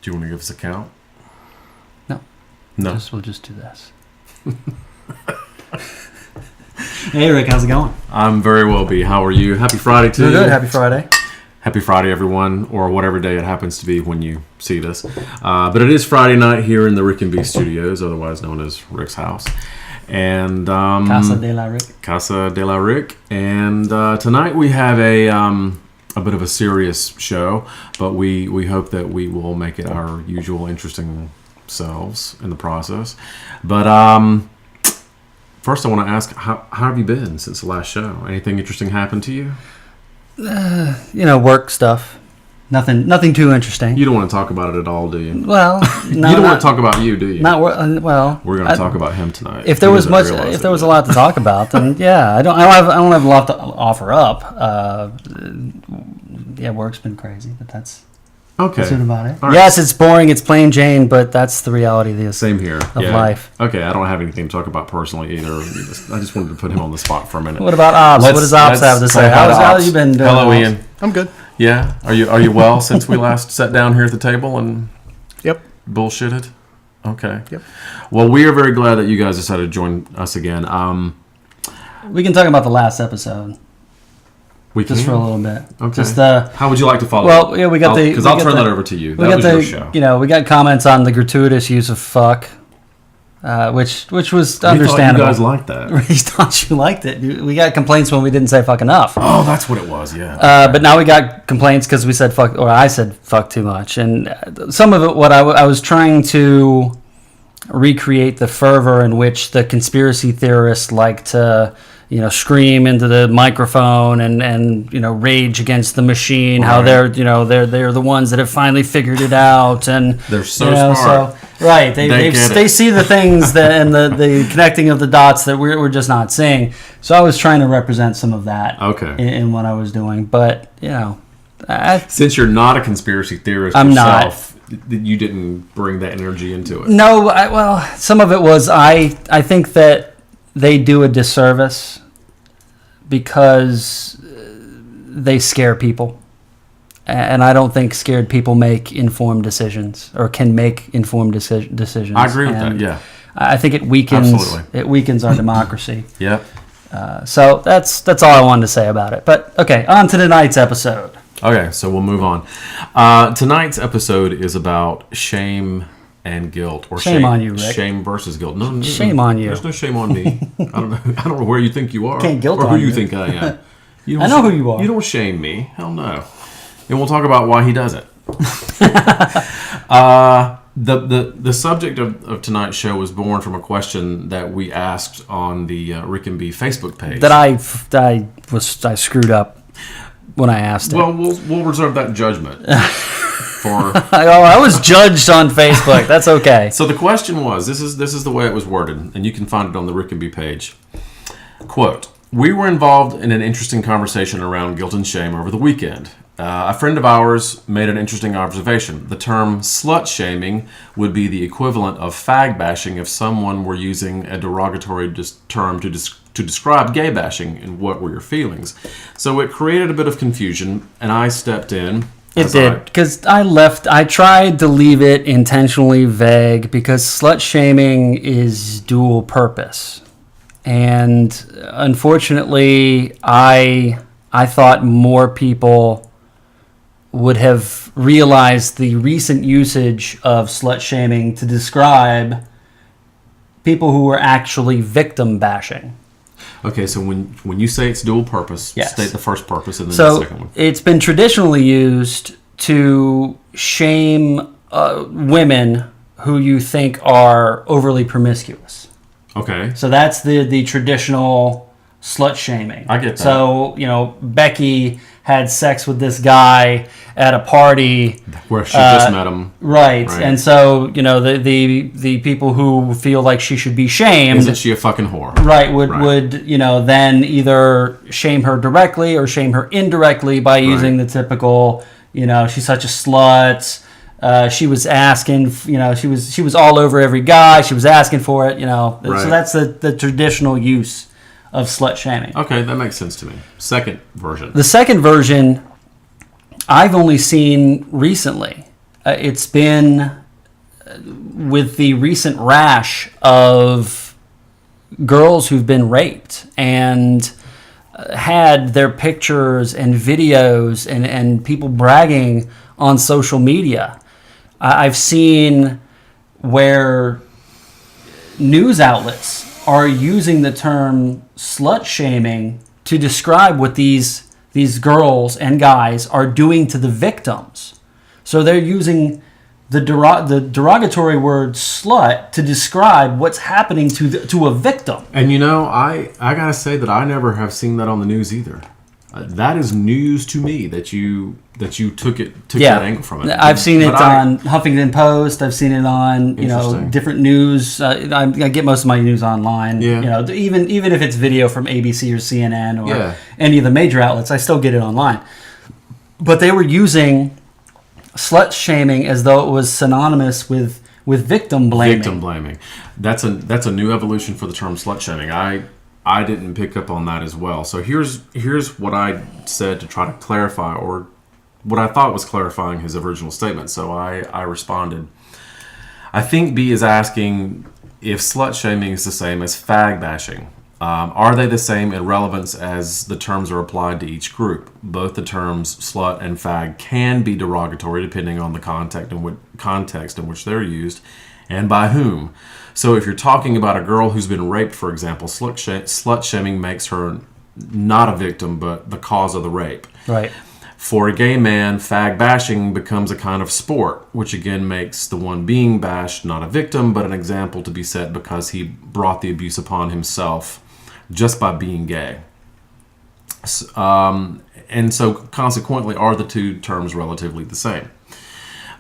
Do you want to give us a count? No. We'll just do this. Hey, Rick, how's it going? I'm very well, B. How are you? Happy Friday to you. Good. Happy Friday. Happy Friday, everyone, or whatever day it happens to be when you see this. But it is Friday night here in the Ric and B studios, otherwise known as Rick's house. And Casa de la Ric. Casa de la Ric. And tonight we have a bit of a serious show, but we hope that we will make it our usual interesting selves in the process. But first, I want to ask, how have you been since the last show? Anything interesting happened to you? Work stuff. Nothing too interesting. You don't want to talk about it at all, do you? Well, no, you don't want to talk about you, do you? Not well. We're going to talk about him tonight. If there was a lot to talk about, then yeah, I don't have a lot to offer up. Work's been crazy, but that's okay. That's about it. Right. Yes, it's boring. It's plain Jane, but that's the reality of Same here. Of life. Okay, I don't have anything to talk about personally either. I just wanted to put him on the spot for a minute. What about Ops? What does Ops have to say? How have you been doing? Hello, Ian. I'm good. Yeah. Are you well since we last sat down here at the table and Yep. bullshitted? Okay. Yep. Well, we are very glad that you guys decided to join us again. We can talk about the last episode. We can? Just for a little bit. Okay. Just how would you like to follow? Well, yeah, we got because I'll turn that over to you. That was your show. We got comments on the gratuitous use of fuck, which was understandable. You guys liked that. We thought you liked it. We got complaints when we didn't say fuck enough. Oh, that's what it was. Yeah. But now we got complaints because we said fuck, or I said fuck too much, and some of it, what I was trying to recreate the fervor in which the conspiracy theorists like to. Scream into the microphone and rage against the machine. Right. How they're the ones that have finally figured it out, and they're so smart. Right, they see the things and the connecting of the dots that we're just not seeing. So I was trying to represent some of that. Okay. In what I was doing, but since you're not a conspiracy theorist I'm yourself, you didn't bring that energy into it. No, some of it was I think that they do a disservice because they scare people. And I don't think scared people make informed decisions or can make informed decisions. I agree with that, yeah. I think it weakens our democracy. Yeah. So that's all I wanted to say about it. But okay, on to tonight's episode. Okay, so we'll move on. Tonight's episode is about shame and guilt, or shame on you, Rick. Shame versus guilt. No, shame on you. There's no shame on me. I don't know where you think you are, can't guilt or who on you think I am. I know who you are. You don't shame me. Hell no. And we'll talk about why he doesn't. The subject of tonight's show was born from a question that we asked on the Ric and B Facebook page. That I screwed up when I asked it. Well, we'll reserve that judgment. I was judged on Facebook. That's okay. So the question was, this is the way it was worded, and you can find it on the Ric and B page. Quote, "We were involved in an interesting conversation around guilt and shame over the weekend. A friend of ours made an interesting observation. The term slut shaming would be the equivalent of fag bashing if someone were using a derogatory term to describe gay bashing, and what were your feelings? So it created a bit of confusion, and I stepped in. It did, because I tried to leave it intentionally vague because slut shaming is dual purpose. And unfortunately, I thought more people would have realized the recent usage of slut shaming to describe people who were actually victim bashing. Okay, so when you say it's dual purpose, yes. State the first purpose and then the second one. It's been traditionally used to shame women who you think are overly promiscuous. Okay. So that's the traditional slut shaming. I get that. So, Becky had sex with this guy at a party where she just met him. Right. And so, the people who feel like she should be shamed. Isn't she a fucking whore? Right. Would then either shame her directly or shame her indirectly by using the typical, she's such a slut. She was asking, she was all over every guy. She was asking for it, Right. So that's the traditional use of slut shaming. Okay, that makes sense to me. Second version. The second version I've only seen recently. it's been with the recent rash of girls who've been raped and had their pictures and videos and people bragging on social media. I've seen where news outlets are using the term slut shaming to describe what these girls and guys are doing to the victims. So they're using the derogatory word slut to describe what's happening to a victim. And I gotta say that I never have seen that on the news either. That is news to me that you took that angle from it. I've seen it on Huffington Post. I've seen it on different news. I get most of my news online. Yeah. Even if it's video from ABC or CNN or any of the major outlets, I still get it online. But they were using slut shaming as though it was synonymous with victim blaming. Victim blaming. That's a new evolution for the term slut shaming. I didn't pick up on that as well. So here's what I said to try to clarify, or what I thought was clarifying his original statement. So I responded. I think B is asking if slut shaming is the same as fag bashing. Are they the same in relevance as the terms are applied to each group? Both the terms slut and fag can be derogatory depending on the context in which they're used and by whom. So if you're talking about a girl who's been raped, for example, slut shaming makes her not a victim but the cause of the rape. Right. For a gay man, fag bashing becomes a kind of sport, which again makes the one being bashed not a victim but an example to be set because he brought the abuse upon himself just by being gay. And so consequently are the two terms relatively the same.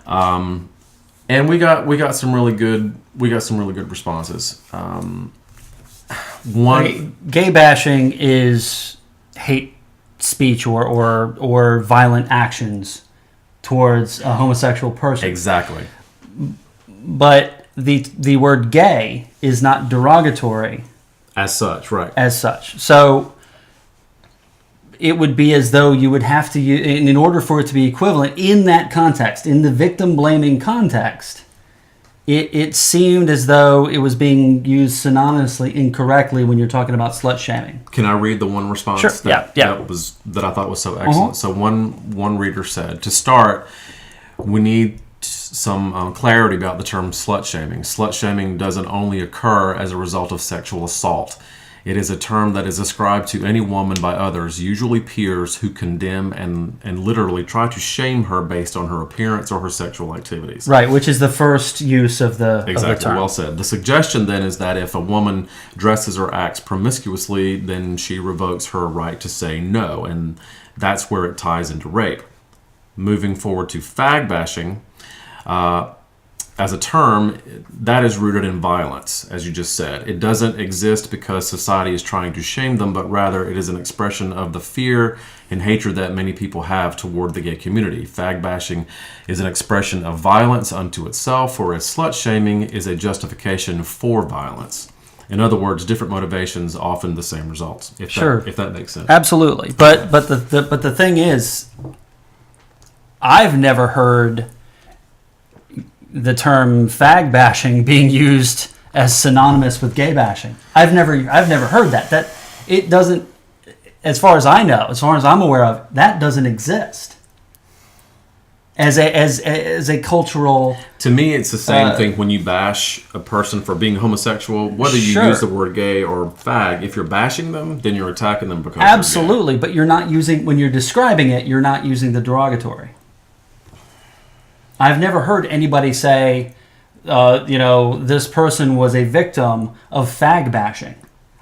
And we got some really good responses. Gay bashing is hate speech or violent actions towards a homosexual person. Exactly. But the word gay is not derogatory as such, right? As such. So it would be as though you would have to use, in order for it to be equivalent in that context, in the victim blaming context, it seemed as though it was being used synonymously incorrectly when you're talking about slut shaming. Can I read the one response sure. that I thought was so excellent? So one reader said, to start, we need some clarity about the term slut shaming. Slut shaming doesn't only occur as a result of sexual assault. It is a term that is ascribed to any woman by others, usually peers, who condemn and literally try to shame her based on her appearance or her sexual activities. Right, which is the first use of the term. Well said. The suggestion then is that if a woman dresses or acts promiscuously, then she revokes her right to say no, and that's where it ties into rape. Moving forward to fag bashing, as a term, that is rooted in violence, as you just said. It doesn't exist because society is trying to shame them, but rather it is an expression of the fear and hatred that many people have toward the gay community. Fag bashing is an expression of violence unto itself, whereas slut shaming is a justification for violence. In other words, different motivations, often the same results. If that makes sense. Absolutely. But the thing is, I've never heard the term fag bashing being used as synonymous with gay bashing. I've never heard that. That it doesn't, as far as I know, as far as I'm aware of, that doesn't exist as a cultural. To me, it's the same thing when you bash a person for being homosexual, whether you use the word gay or fag. If you're bashing them, then you're attacking them because absolutely. But you're not using, when you're describing it, you're not using the derogatory. I've never heard anybody say, this person was a victim of fag bashing.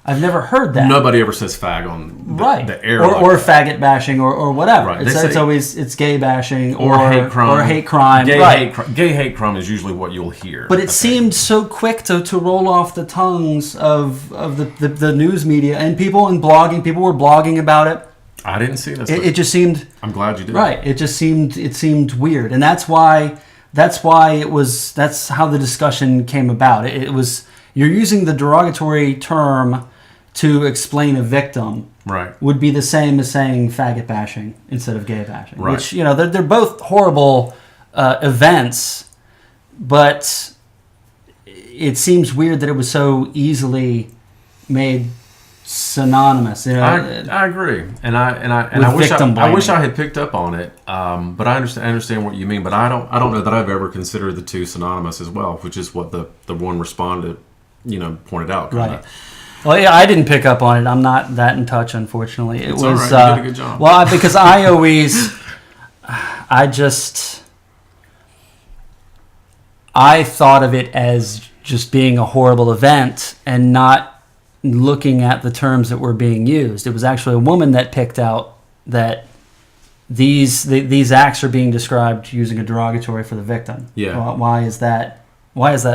I've never heard that. Nobody ever says fag on the air. Or faggot bashing or whatever. Right. It's always gay bashing or hate crime. Or hate crime. Gay hate crime is usually what you'll hear. But it seemed so quick to roll off the tongues of the news media and people and blogging. People were blogging about it. I didn't see this. It just seemed. I'm glad you did. Right. It seemed weird, and that's why that's how the discussion came about. It was, you're using the derogatory term to explain a victim. Right. Would be the same as saying faggot bashing instead of gay bashing. Right. Which they're both horrible events, but it seems weird that it was so easily made synonymous. I agree, and I wish I had picked up on it. But I understand what you mean. But I don't know that I've ever considered the two synonymous as well, which is what the one respondent pointed out. Right. Well, yeah, I didn't pick up on it. I'm not that in touch, unfortunately. It's all right. You did a good job. Well, because I thought of it as just being a horrible event and not looking at the terms that were being used. It was actually a woman that picked out that these acts are being described using a derogatory for the victim. Yeah. Well, why is that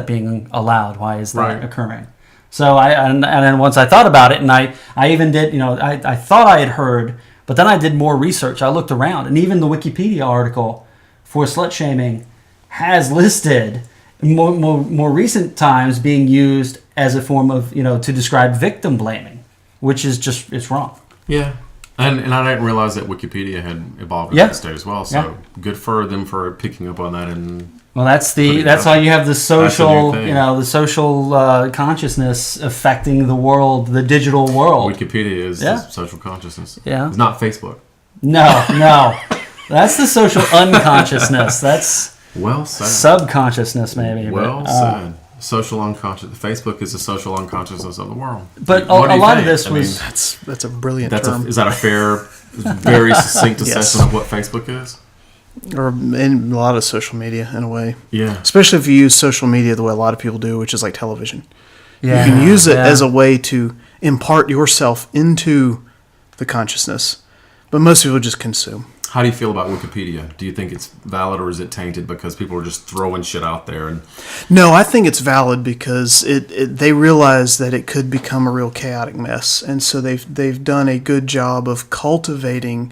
being allowed? Why is that right. occurring? So and then once I thought about it, and I even did, I thought I had heard, but then I did more research. I looked around, and even the Wikipedia article for slut shaming has listed more recent times being used as a form of, to describe victim blaming, which is just, it's wrong. Yeah. And I didn't realize that Wikipedia had evolved in that state as well. So good for them for picking up on that. And well, that's how you have the social, the social consciousness affecting the world, the digital world. Wikipedia is the social consciousness. Yeah. It's not Facebook. No. That's the social unconsciousness. That's well said. Subconsciousness, maybe. Well said. Social unconscious. Facebook is the social unconsciousness of the world. But a lot of this was... That's a brilliant term. Is that a fair, very succinct assessment of what Facebook is? Or in a lot of social media, in a way. Yeah. Especially if you use social media the way a lot of people do, which is like television. Yeah. You can use it as a way to impart yourself into the consciousness. But most people just consume. How do you feel about Wikipedia? Do you think it's valid or is it tainted because people are just throwing shit out there? No, I think it's valid because they realize that it could become a real chaotic mess. And so they've done a good job of cultivating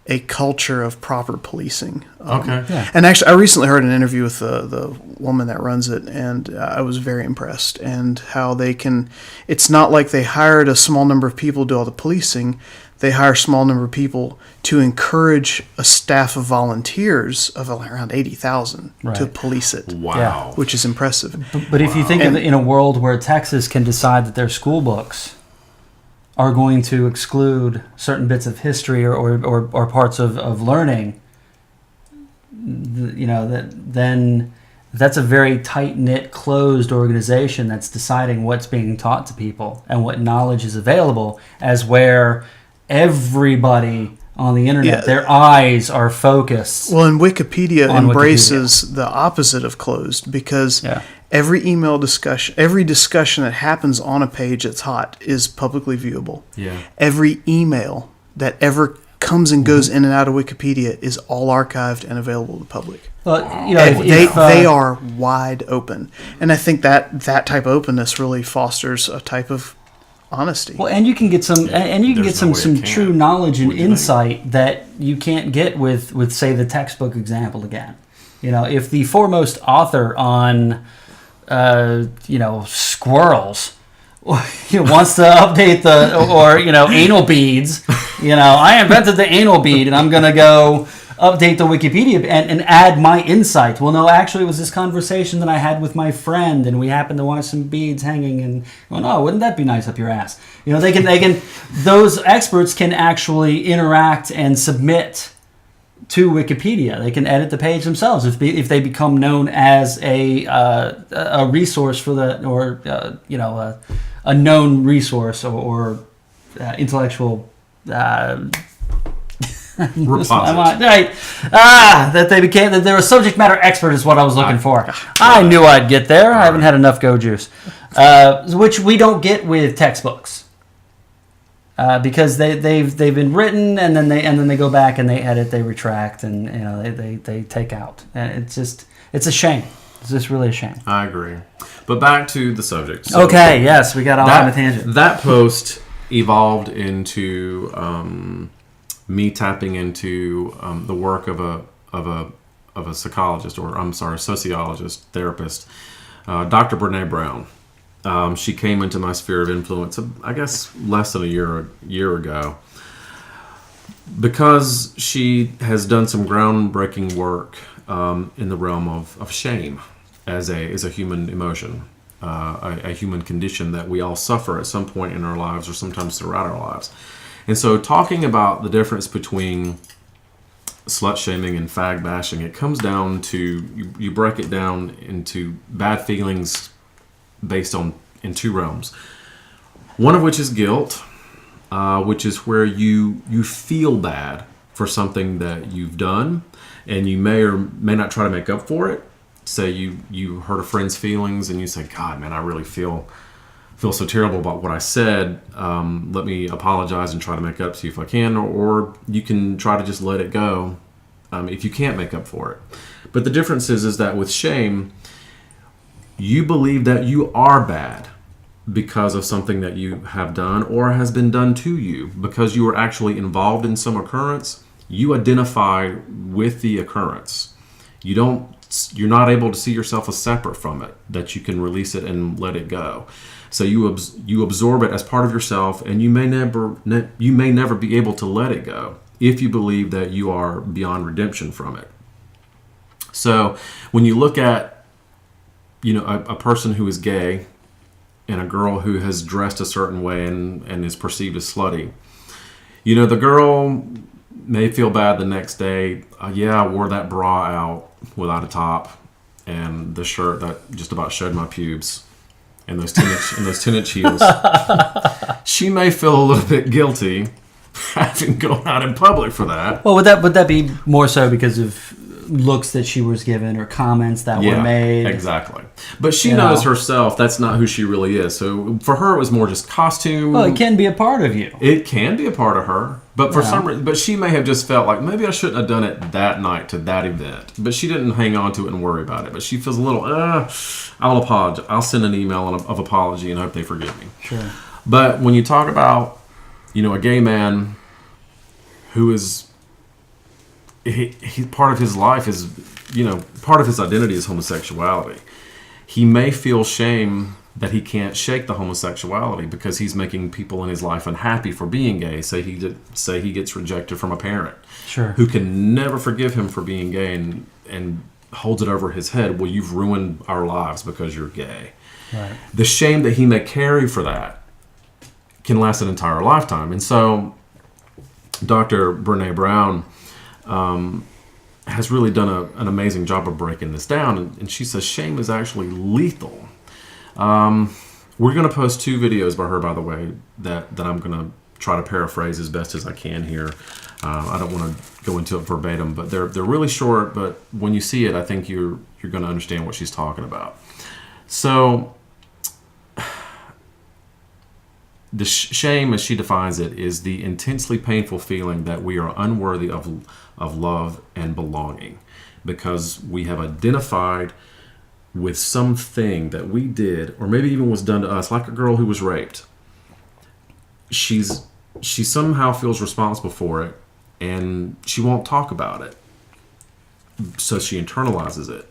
a culture of proper policing. And actually, I recently heard an interview with the woman that runs it, and I was very impressed. And how it's not like they hired a small number of people to do all the policing. They hire a small number of people to encourage a staff of volunteers of around 80,000 to police it. Wow. Yeah. Which is impressive. But if you think of it in a world where Texas can decide that their school books are going to exclude certain bits of history or parts of learning, then that's a very tight-knit, closed organization that's deciding what's being taught to people and what knowledge is available, as where everybody on the internet, their eyes are focused. Well, and Wikipedia embraces the opposite of closed because every email discussion, every discussion that happens on a page that's hot is publicly viewable. Yeah. Every email that ever comes and goes in and out of Wikipedia is all archived and available to the public. Well, they are wide open, and I think that type of openness really fosters a type of honesty. Well, and you can get some true knowledge and insight that you can't get with say the textbook example again. If the foremost author on squirrels wants to update anal beads, I invented the anal bead and I'm gonna go update the Wikipedia and add my insight. Well, no, actually it was this conversation that I had with my friend and we happened to watch some beads hanging and wouldn't that be nice up your ass? They can those experts can actually interact and submit to Wikipedia. They can edit the page themselves if they become known as a resource for a known resource or intellectual repository. That they're a subject matter expert is what I was looking for. I knew I'd get there. I haven't had enough go juice, which we don't get with textbooks, because they've been written and then they go back and they edit, they retract, and they take out, and it's a shame. It's just really a shame. I agree, but back to the subject. So okay, yes, we got on a tangent. That post evolved into me tapping into the work of a psychologist, sociologist, therapist, Dr. Brené Brown. She came into my sphere of influence, I guess, less than a year ago. because she has done some groundbreaking work in the realm of shame as a human emotion, a human condition that we all suffer at some point in our lives or sometimes throughout our lives. And so talking about the difference between slut shaming and fag bashing, it comes down to, you break it down into bad feelings based in two realms. One of which is guilt, which is where you feel bad for something that you've done, and you may or may not try to make up for it. Say you hurt a friend's feelings and you say, God, man, I really feel so terrible about what I said. Let me apologize and try to make up to you if I can, or you can try to just let it go if you can't make up for it. But the difference is that with shame, you believe that you are bad because of something that you have done or has been done to you, because you were actually involved in some occurrence. You identify with the occurrence. You're not able to see yourself as separate from it, that you can release it and let it go. So you absorb it as part of yourself, and you may never be able to let it go if you believe that you are beyond redemption from it. So when you look at a person who is gay and a girl who has dressed a certain way and is perceived as slutty, the girl may feel bad the next day. I wore that bra out without a top and the shirt that just about showed my pubes and those 10-inch heels. She may feel a little bit guilty having gone out in public for that. Well, would that be more so because of looks that she was given or comments that were made? Exactly. But she knows herself that's not who she really is. So for her, it was more just costume. Well, it can be a part of you. It can be a part of her, but for some reason, but she may have just felt like maybe I shouldn't have done it that night to that event. But she didn't hang on to it and worry about it. But she feels a little, I'll apologize. I'll send an email of apology and hope they forgive me. Sure. But when you talk about, a gay man who is, he part of his life is, part of his identity is homosexuality. He may feel shame that he can't shake the homosexuality because he's making people in his life unhappy for being gay. Say he gets rejected from a parent, sure, who can never forgive him for being gay and holds it over his head. Well, you've ruined our lives because you're gay. Right. The shame that he may carry for that can last an entire lifetime. And so Dr. Brené Brown has really done an amazing job of breaking this down. And she says shame is actually lethal. We're going to post 2 videos by her, by the way, that I'm going to try to paraphrase as best as I can here. I don't want to go into it verbatim, but they're really short. But when you see it, I think you're going to understand what she's talking about. So the shame, as she defines it, is the intensely painful feeling that we are unworthy of love and belonging because we have identified with something that we did, or maybe even was done to us, like a girl who was raped. She somehow feels responsible for it, and she won't talk about it. So she internalizes it.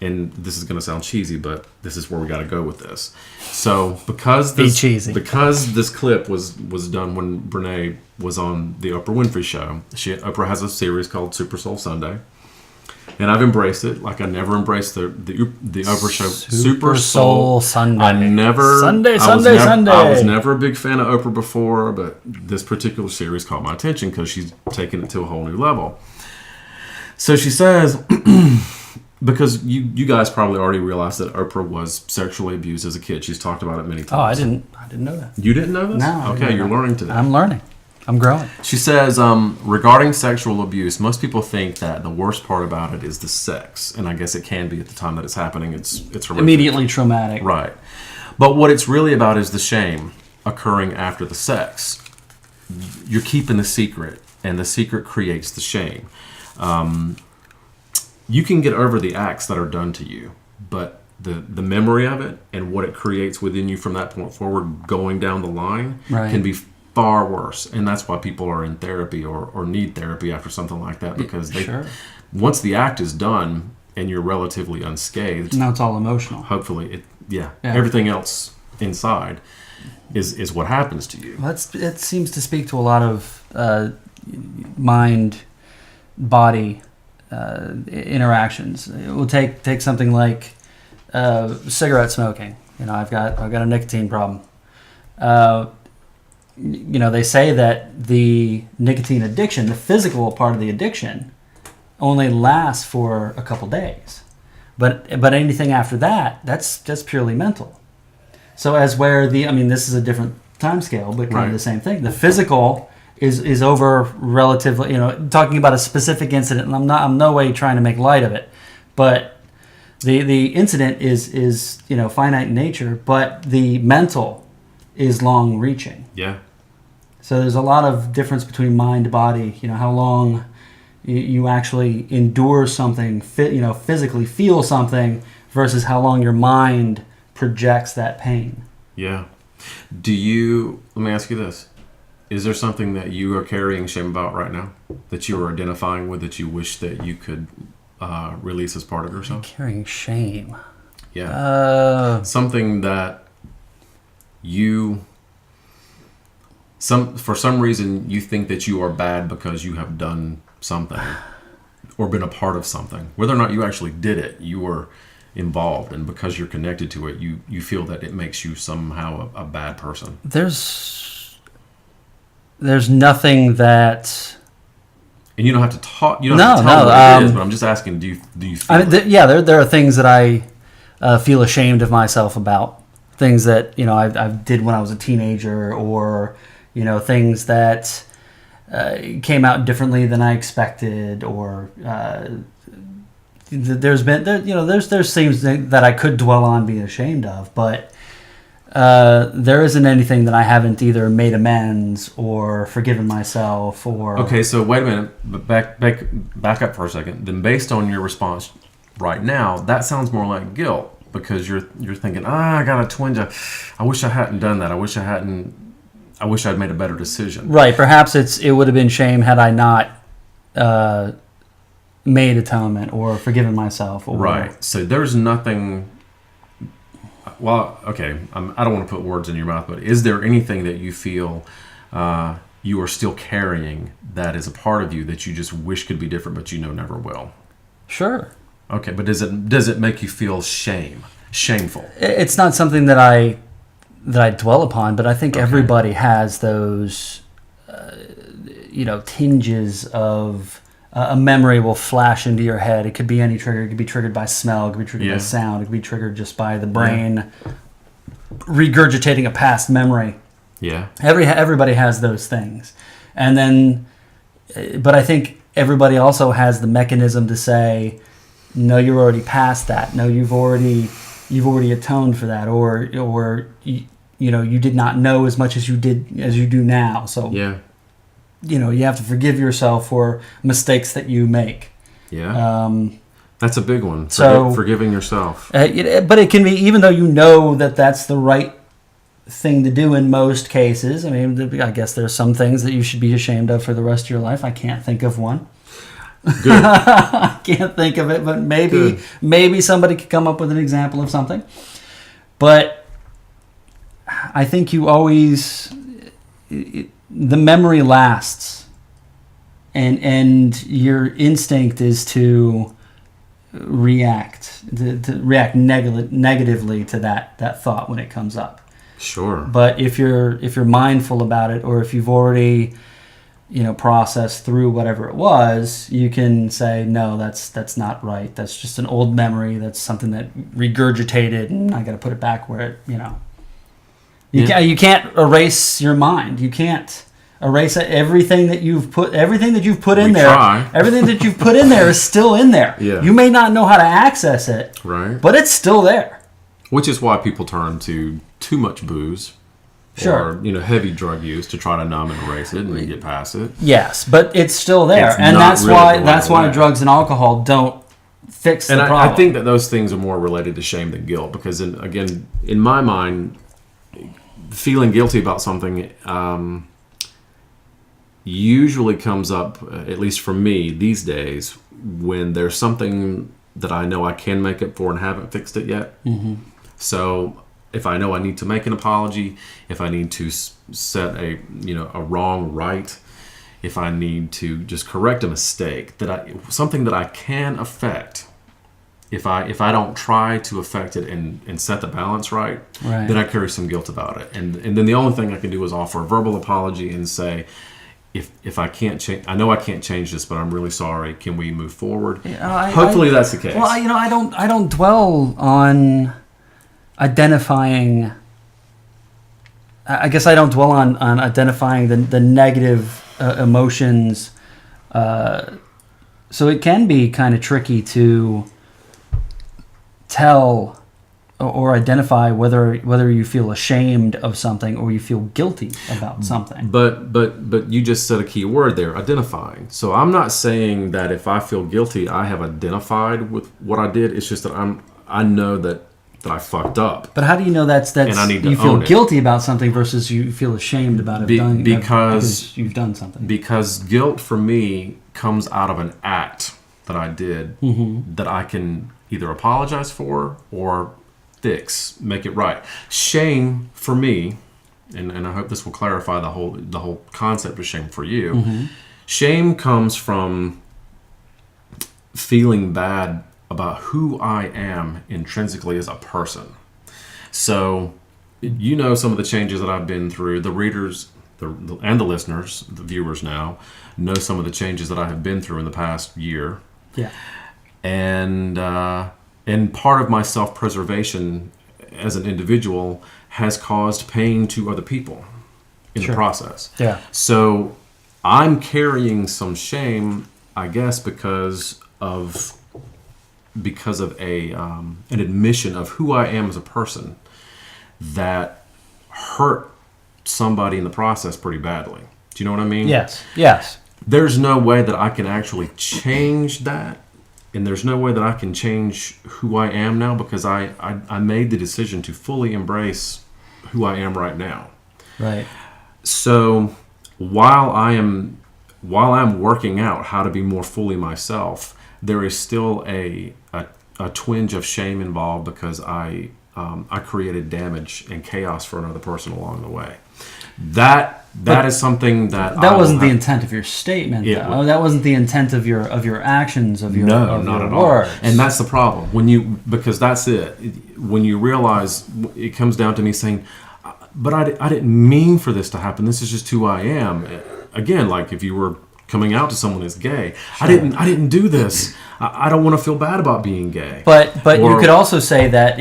And this is going to sound cheesy, but this is where we got to go with this. So because this clip was done when Brené was on the Oprah Winfrey Show, Oprah has a series called Super Soul Sunday, and I've embraced it. Like I never embraced the Oprah Show Super Soul Sunday. I was never a big fan of Oprah before, but this particular series caught my attention because she's taken it to a whole new level. So she says. Because you guys probably already realized that Oprah was sexually abused as a kid. She's talked about it many times. Oh, I didn't know that. You didn't know this? No. Okay, you're learning today. I'm learning. I'm growing. She says, regarding sexual abuse, most people think that the worst part about it is the sex. And I guess it can be at the time that it's happening. It's horrific. Immediately traumatic. Right. But what it's really about is the shame occurring after the sex. You're keeping the secret, and the secret creates the shame. You can get over the acts that are done to you, but the memory of it and what it creates within you from that point forward going down the line can be far worse. And that's why people are in therapy or need therapy after something like that, because once the act is done and you're relatively unscathed. Now it's all emotional. Hopefully, everything else inside is what happens to you. It seems to speak to a lot of mind-body interactions. We'll take something like cigarette smoking. I've got a nicotine problem. They say that the nicotine addiction, the physical part of the addiction, only lasts for a couple days. But anything after that, that's purely mental. So this is a different time scale, but kind of the same thing. The physical is over relatively, talking about a specific incident, and I'm no way trying to make light of it, but the incident is finite in nature, but the mental is long reaching. Yeah. So there's a lot of difference between mind, body, how long you actually endure something, physically feel something, versus how long your mind projects that pain. Yeah. Let me ask you this. Is there something that you are carrying shame about right now that you are identifying with that you wish that you could release as part of yourself? Carrying shame. Yeah. Something that for some reason you think that you are bad because you have done something or been a part of something. Whether or not you actually did it, you were involved, and because you're connected to it, you feel that it makes you somehow a bad person. There's nothing that... And you don't have to talk. You don't have to tell me what it is, but I'm just asking. Do you feel? There are things that I feel ashamed of myself about. Things that I did when I was a teenager, or things that came out differently than I expected, or there's things that I could dwell on being ashamed of, but there isn't anything that I haven't either made amends or forgiven myself or... Okay, so wait a minute. Back up for a second. Then based on your response right now, that sounds more like guilt, because you're thinking, I got a twinge. I wish I hadn't done that. I wish I'd made a better decision. Right. Perhaps it would have been shame had I not made atonement or forgiven myself. Right. So there's nothing... Well, okay, I don't want to put words in your mouth, but is there anything that you feel you are still carrying that is a part of you that you just wish could be different, but never will? Sure. Okay, but does it make you feel shameful? It's not something that I dwell upon, but I think everybody has those, tinges of... a memory will flash into your head. It could be any trigger. It could be triggered by smell. It could be triggered by sound. It could be triggered just by the brain regurgitating a past memory. Yeah. Everybody has those things. And then, but I think everybody also has the mechanism to say, no, you're already past that. No, you've already atoned for that. Or you did not know as much as you do now. So yeah. You have to forgive yourself for mistakes that you make. Yeah. That's a big one. Forgiving yourself. But it can be, even though that's the right thing to do in most cases. I mean, I guess there's some things that you should be ashamed of for the rest of your life. I can't think of one. Good. I can't think of it, but maybe somebody could come up with an example of something. But I think you always... the memory lasts, and your instinct is to react negatively to that thought when it comes up. Sure. But if you're mindful about it, or if you've already processed through whatever it was, you can say, no, that's not right. That's just an old memory. That's something that regurgitated, and I got to put it back where it. You can't erase your mind. You can't erase everything that you've put in there. Try. Everything that you've put in there is still in there. Yeah. You may not know how to access it, right? But it's still there. Which is why people turn to too much booze, sure, or heavy drug use to try to numb and erase it and get past it. Yes, but it's still there, and that's why drugs and alcohol don't fix the problem. I think that those things are more related to shame than guilt, because in my mind, feeling guilty about something usually comes up, at least for me these days, when there's something that I know I can make up for and haven't fixed it yet. Mm-hmm. So if I know I need to make an apology, if I need to set a wrong right, if I need to just correct a mistake, something that I can affect. If I don't try to affect it and set the balance right, then I carry some guilt about it. And then the only thing I can do is offer a verbal apology and say, if I can't change, I know I can't change this, but I'm really sorry. Can we move forward? Hopefully that's the case. Well, I don't dwell on identifying. I guess I don't dwell on identifying the negative emotions. So it can be kind of tricky to tell or identify whether you feel ashamed of something or you feel guilty about something. But you just said a key word there, identifying. So I'm not saying that if I feel guilty, I have identified with what I did. It's just that I know that I fucked up. But how do you know that's and I need to you feel own it. guilty about something versus you feel ashamed about it because you've done something? Because guilt for me comes out of an act that I did that I can either apologize for or fix, make it right. Shame for me, and I hope this will clarify the whole concept of shame for you. Shame comes from feeling bad about who I am intrinsically as a person. So, some of the changes that I've been through. The readers and the listeners, the viewers now, know some of the changes that I have been through in the past year. Yeah. And part of my self-preservation as an individual has caused pain to other people in the process. Yeah. So I'm carrying some shame, I guess, because of an admission of who I am as a person that hurt somebody in the process pretty badly. Do you know what I mean? Yes. There's no way that I can actually change that. And there's no way that I can change who I am now because I made the decision to fully embrace who I am right now. Right. So while I'm working out how to be more fully myself, there is still a twinge of shame involved because I created damage and chaos for another person along the way. That is something that wasn't the intent of your statement, though. That wasn't the intent of your actions, of your not your at words. all. And that's the problem because that's it. When you realize it comes down to me saying, "But I didn't mean for this to happen. This is just who I am." Again, like if you were coming out to someone as gay, I didn't do this. I don't want to feel bad about being gay. But you could also say that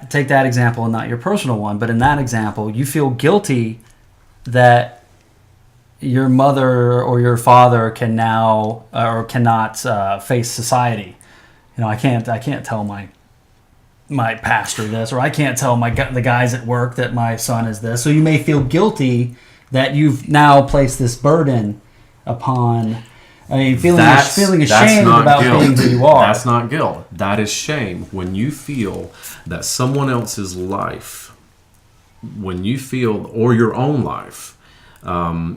take that example, and not your personal one, but in that example, you feel guilty that your mother or your father can now or cannot face society. I can't tell my pastor this, or I can't tell the guys at work that my son is this. So you may feel guilty that you've now placed this burden upon. Feeling ashamed about being who you are. That's not guilt. That is shame. When you feel that someone else's life, or your own life,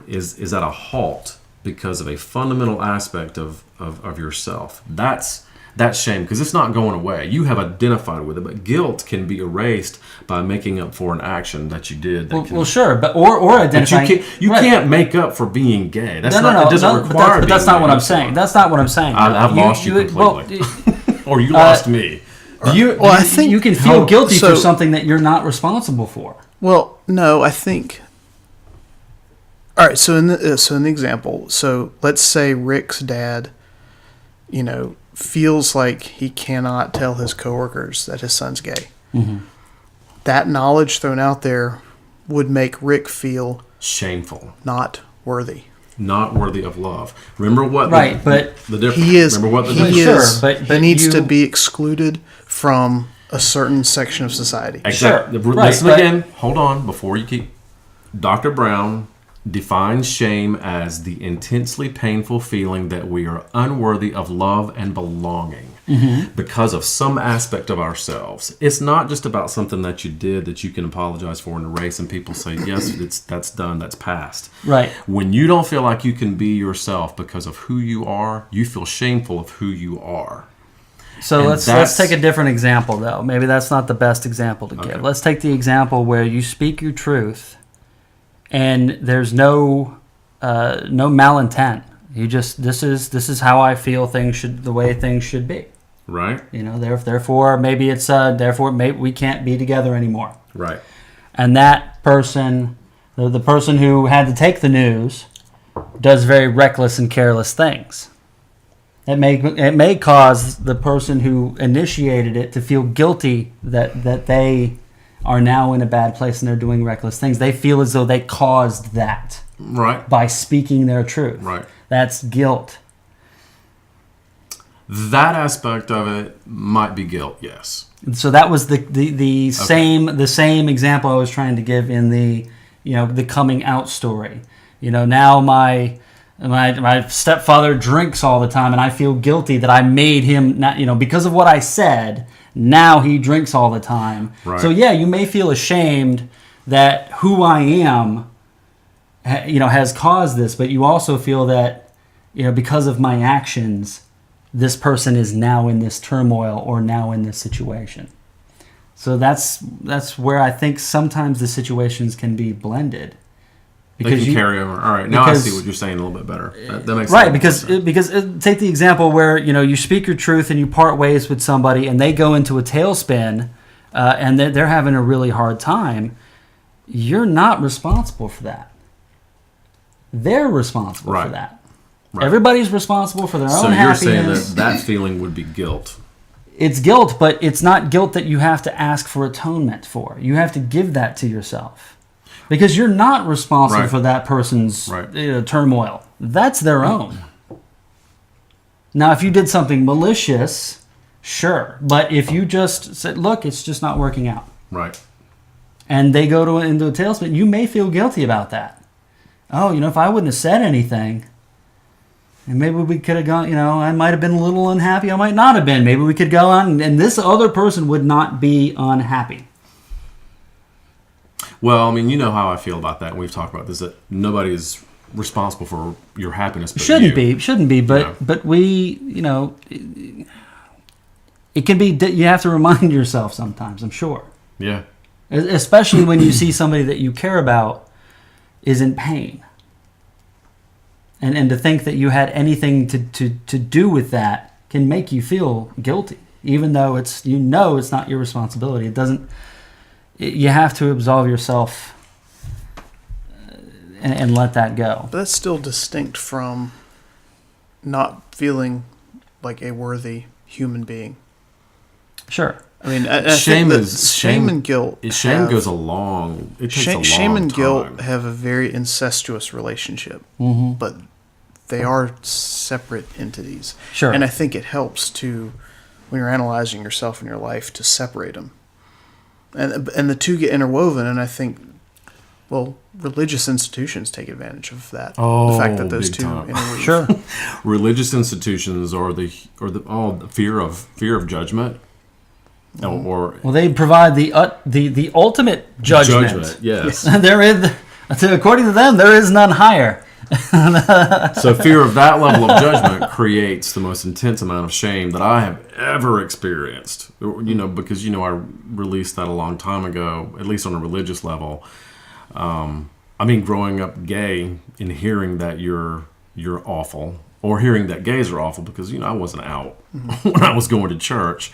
is at a halt because of a fundamental aspect of yourself. That's shame because it's not going away. You have identified with it, but guilt can be erased by making up for an action that you did. Well, sure, but or identifying. But you can't make up for being gay. That's It doesn't require. But that's not what I'm saying. That's not what I'm saying. I've lost you completely, or you lost me. I think you can feel guilty for something that you're not responsible for. Well, no, I think. All right, so in the example, so let's say Rick's dad, feels like he cannot tell his coworkers that his son's gay. Mm-hmm. That knowledge thrown out there would make Rick feel shameful, not worthy of love. Remember what but the difference. He is. Remember what the he difference. is. But he needs to be excluded from a certain section of society. Exactly. Sure. Listen again. Hold on before you keep. Dr. Brown defines shame as the intensely painful feeling that we are unworthy of love and belonging because of some aspect of ourselves. It's not just about something that you did that you can apologize for and erase, and people say, yes, that's done, that's past. Right. When you don't feel like you can be yourself because of who you are, you feel shameful of who you are. So And let's take a different example, though. Maybe that's not the best example to give. Okay. Let's take the example where you speak your truth, and there's no malintent. You just this is how I feel the way things should be. Right. Therefore maybe it's maybe we can't be together anymore. Right. And that person, the person who had to take the news, does very reckless and careless things. It may cause the person who initiated it to feel guilty that they are now in a bad place and they're doing reckless things. They feel as though they caused that Right. by speaking their truth. Right. That's guilt. That aspect of it might be guilt, yes. So that was the same example I was trying to give in the coming out story. Now my stepfather drinks all the time, and I feel guilty that I made him not, because of what I said. Now he drinks all the time. Right. So yeah, you may feel ashamed that who I am, has caused this, but you also feel that, because of my actions, this person is now in this turmoil or now in this situation. So that's where I think sometimes the situations can be blended. They can carry over. All right, now I see what you're saying a little bit better. That makes right, sense. because take the example where you speak your truth and you part ways with somebody and they go into a tailspin and they're having a really hard time. You're not responsible for that. They're responsible for that. Right. Everybody's responsible for their own happiness. So you're saying that feeling would be guilt. It's guilt, but it's not guilt that you have to ask for atonement for. You have to give that to yourself. Because you're not responsible for that person's turmoil. That's their own. Now, if you did something malicious, sure. But if you just said, look, it's just not working out. Right. And they go into a tailspin, you may feel guilty about that. Oh, if I wouldn't have said anything, and maybe we could have gone, I might have been a little unhappy. I might not have been. Maybe we could go on, and this other person would not be unhappy. Well, I mean, you know how I feel about that, and we've talked about this, that nobody is responsible for your happiness but Shouldn't be, but Yeah. but we, it can be, you have to remind yourself sometimes, I'm sure. Yeah. Especially when you see somebody that you care about is in pain. And to think that you had anything to do with that can make you feel guilty, even though it's not your responsibility. It doesn't. You have to absolve yourself and let that go. But that's still distinct from not feeling like a worthy human being. Sure. I mean, I shame think that is shame and guilt. Shame goes along. It takes a long shame and time. guilt have a very incestuous relationship, but they are separate entities. Sure. And I think it helps to, when you're analyzing yourself and your life, to separate them. And the two get interwoven, and I think, religious institutions take advantage of that. The fact that those big two time. interweave. Sure. Religious institutions or the fear of judgment. Or Well, they provide the ultimate judgment. Yes. According to them, there is none higher. So fear of that level of judgment creates the most intense amount of shame that I have ever experienced. Because I released that a long time ago, at least on a religious level. Growing up gay and hearing that you're awful, or hearing that gays are awful, because I wasn't out when I was going to church.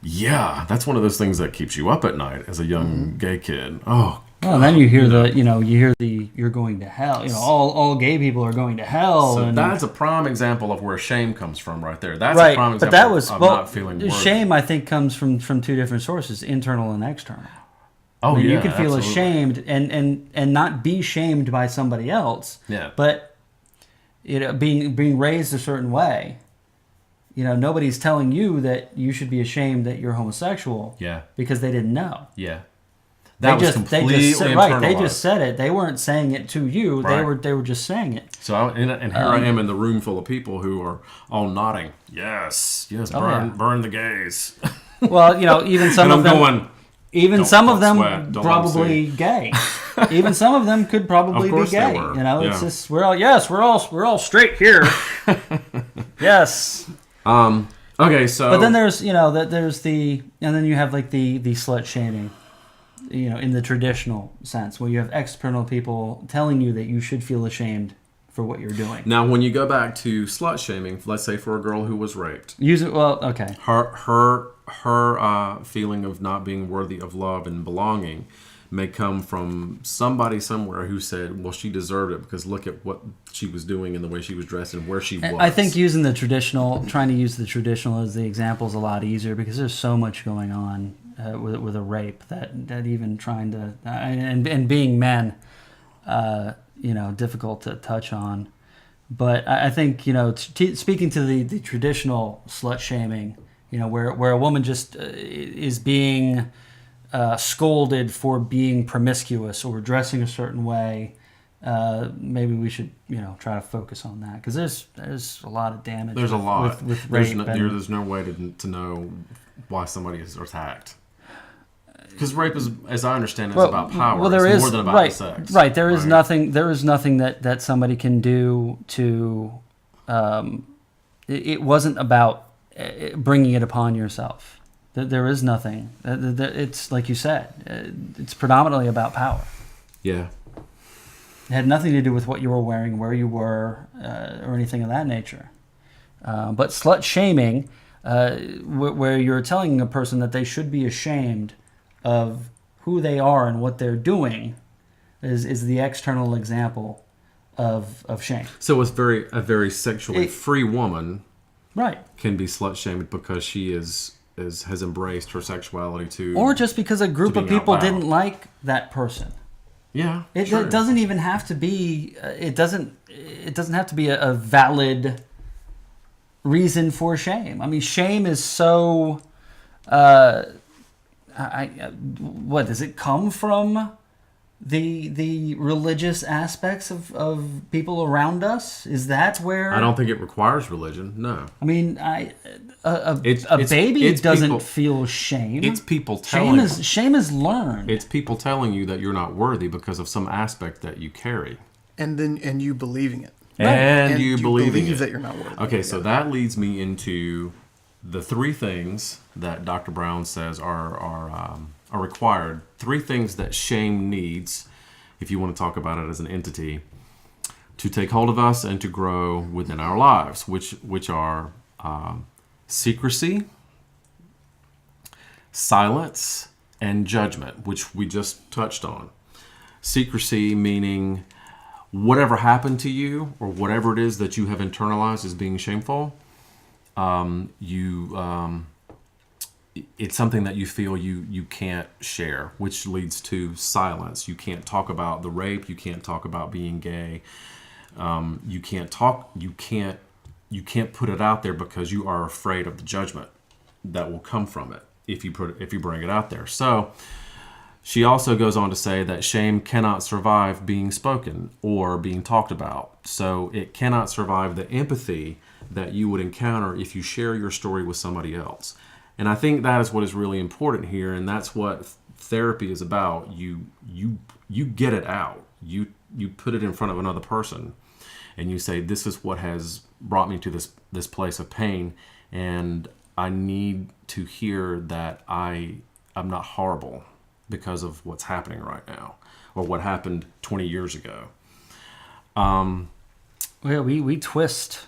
Yeah, that's one of those things that keeps you up at night as a young gay kid. Oh. Well, and then you hear you're going to hell. All gay people are going to hell. So and that's a prime example of where shame comes from, right there. That's right, a prime but example that was of not feeling worthy. Shame. I think comes from two different sources: internal and external. Oh, you can feel ashamed and not be shamed by somebody else. Yeah. But being raised a certain way. Nobody's telling you that you should be ashamed that you're homosexual. Yeah. Because they didn't know. Yeah. That was completely internalized. Right. They just said it. They weren't saying it to you. Right. They were just saying it. So here I am in the room full of people who are all nodding. Yes, burn the gays. Well, even some of them. Going, even some of them sweat, probably gay. Even some of them could probably be gay. It's just we're all straight here. Yes. Okay, so But then there's and then you have like the slut shaming, in the traditional sense, where you have external people telling you that you should feel ashamed for what you're doing. now when you go back to slut shaming, let's say for a girl who was raped, Okay. her feeling of not being worthy of love and belonging may come from somebody somewhere who said, well, she deserved it because look at what she was doing and the way she was dressed and where she was. I think trying to use the traditional as the example is a lot easier because there's so much going on with a rape that even trying to and being men, difficult to touch on. But I think speaking to the traditional slut shaming, where a woman just is being scolded for being promiscuous or dressing a certain way, maybe we should try to focus on that because there's a lot of damage. There's a lot with rape. There's no way to know why somebody is attacked. Because rape is, as I understand it, is about power. Well, there it's is more than about the sex. Right. There is nothing. There is nothing that somebody can do to. It wasn't about bringing it upon yourself. There is nothing. It's like you said. It's predominantly about power. Yeah. It had nothing to do with what you were wearing, where you were, or anything of that nature. But slut shaming, where you're telling a person that they should be ashamed of who they are and what they're doing, is the external example of shame. So it's a very sexually free woman, right, can be slut shamed because she has embraced her sexuality too, or just because a group of people didn't like that person. Yeah, it doesn't even have to be. It doesn't have to be a valid reason for shame. I mean, shame is so. What does it come from? The religious aspects of people around us? Is that where? I don't think it requires religion. No. I mean, a baby doesn't feel shame. It's people telling shame is learned. It's people telling you that you're not worthy because of some aspect that you carry, and you believing it, and you believe that you're not worthy. Okay, so that leads me into the three things that Dr. Brown says are required. Three things that shame needs, if you want to talk about it as an entity, to take hold of us and to grow within our lives, which are secrecy, silence, and judgment, which we just touched on. Secrecy meaning whatever happened to you or whatever it is that you have internalized as being shameful, it's something that you feel you can't share, which leads to silence. You can't talk about the rape. You can't talk about being gay. You can't put it out there because you are afraid of the judgment that will come from it if you bring it out there. So she also goes on to say that shame cannot survive being spoken or being talked about. So it cannot survive the empathy that you would encounter if you share your story with somebody else. And I think that is what is really important here, and that's what therapy is about. You get it out. You put it in front of another person, and you say, "This is what has brought me to this place of pain, and I need to hear that I'm not horrible because of what's happening right now, or what happened 20 years ago." We twist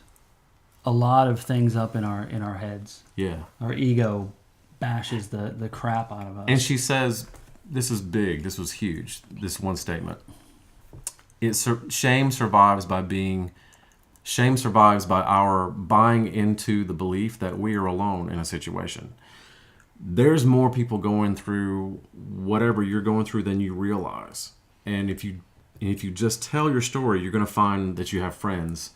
a lot of things up in our heads. Yeah. Our ego bashes the crap out of us. And she says, this is big, this was huge, this one statement. Shame survives by our buying into the belief that we are alone in a situation. There's more people going through whatever you're going through than you realize. And if you just tell your story, you're going to find that you have friends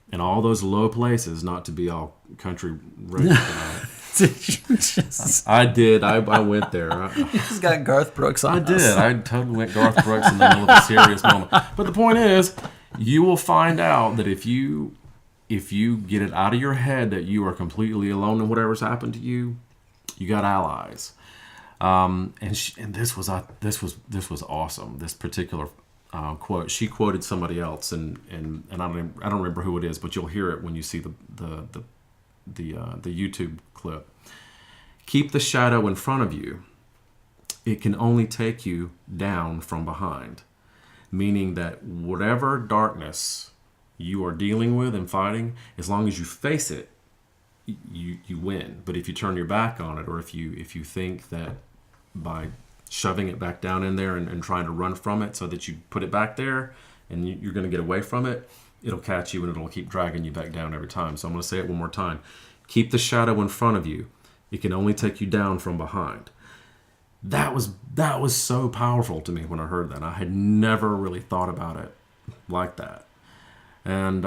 in all those low places, not to be all country road. I did. I went there. You just got Garth Brooks on us. Did. I totally went Garth Brooks in the middle of a serious moment. But the point is, you will find out that if you get it out of your head that you are completely alone in whatever's happened to you, you got allies. And this was awesome. This particular quote. She quoted somebody else, and I don't remember who it is, but you'll hear it when you see the the YouTube clip. Keep the shadow in front of you. It can only take you down from behind. Meaning that whatever darkness you are dealing with and fighting, as long as you face it, you win. But if you turn your back on it, or if you think that by shoving it back down in there and trying to run from it so that you put it back there and you're going to get away from it, it'll catch you and it'll keep dragging you back down every time. So I'm going to say it one more time. Keep the shadow in front of you. It can only take you down from behind. That was so powerful to me when I heard that. I had never really thought about it like that. And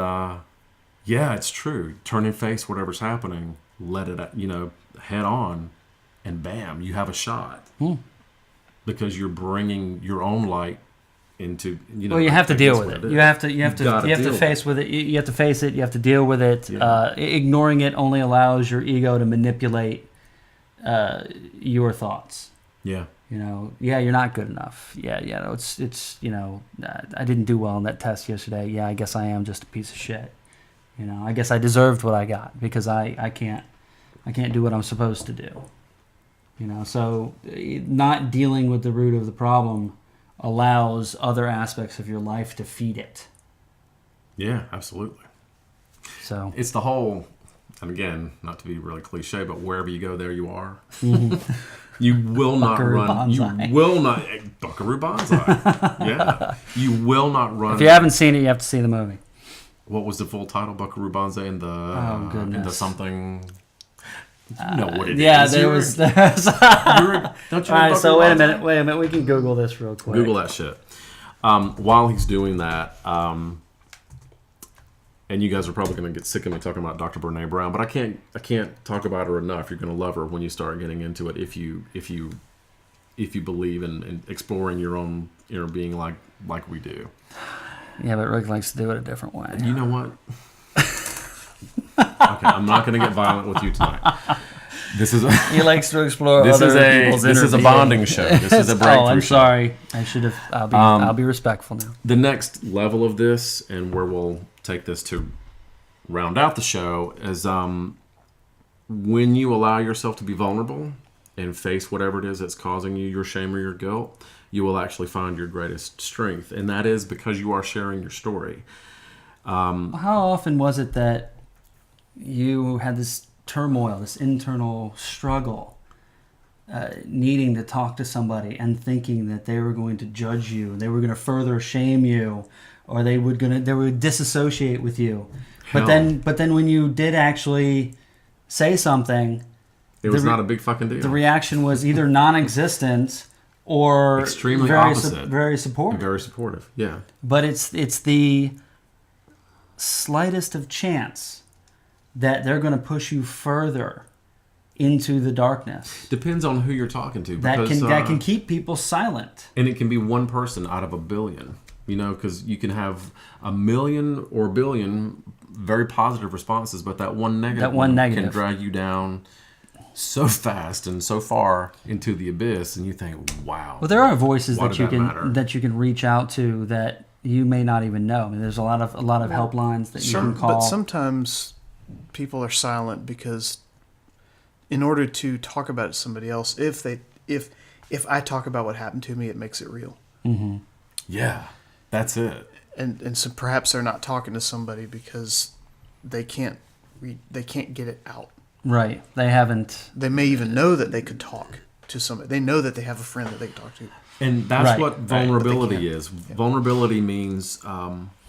yeah, it's true. Turn and face whatever's happening. Let it, head on, and bam, you have a shot. Because you're bringing your own light into, Well, you have to deal with it. You have to face with it. You have to face it. You have to deal with it. Yeah. Ignoring it only allows your ego to manipulate your thoughts. Yeah. You're not good enough. It's I didn't do well on that test yesterday. Yeah, I guess I am just a piece of shit. I guess I deserved what I got because I can't do what I'm supposed to do. So not dealing with the root of the problem allows other aspects of your life to feed it. Yeah, absolutely. So it's the whole, and again, not to be really cliche, but wherever you go, there you are. You will not Buckaroo run. Banzai. You will not. Buckaroo Banzai. Yeah. You will not run. If you haven't seen it, you have to see the movie. What was the full title? Buckaroo Banzai in the in the something. You know what it is. Yeah, there's. Don't you? All right, so wait a minute. We can Google this real quick. Google that shit. While he's doing that, and you guys are probably going to get sick of me talking about Dr. Brené Brown, but I can't talk about her enough. You're going to love her when you start getting into it. If you believe in exploring your own inner being like we do. Yeah, but Rick likes to do it a different way. You know what? Okay, I'm not going to get violent with you tonight. He likes to explore other people's inner This is a bonding show. This is a breakthrough I'm show. sorry. I should have. I'll be respectful now. The next level of this, and where we'll take this to round out the show, is when you allow yourself to be vulnerable and face whatever it is that's causing you your shame or your guilt, you will actually find your greatest strength, and that is because you are sharing your story. How often was it that you had this turmoil, this internal struggle, needing to talk to somebody and thinking that they were going to judge you, they were going to further shame you, or they would disassociate with you? But then when you did actually say something, it was not a big fucking deal. The reaction was either non-existent or extremely very opposite, very supportive. Very supportive. Yeah. But it's the slightest of chance that they're going to push you further into the darkness. Depends on who you're talking to. That can keep people silent. And it can be one person out of a billion. Because you can have a million or a billion very positive responses, but that one negative can drag you down so fast and so far into the abyss, and you think, wow. Well, there are voices that you can reach out to that you may not even know. I mean, there's a lot of helplines that you can call. But sometimes people are silent because in order to talk about it to somebody else, if I talk about what happened to me, it makes it real. Mm-hmm. Yeah, that's it. And so perhaps they're not talking to somebody because they can't get it out. Right. They haven't. They may even know that they could talk to somebody. They know that they have a friend that they can talk to. And that's what vulnerability is. Yeah. Vulnerability means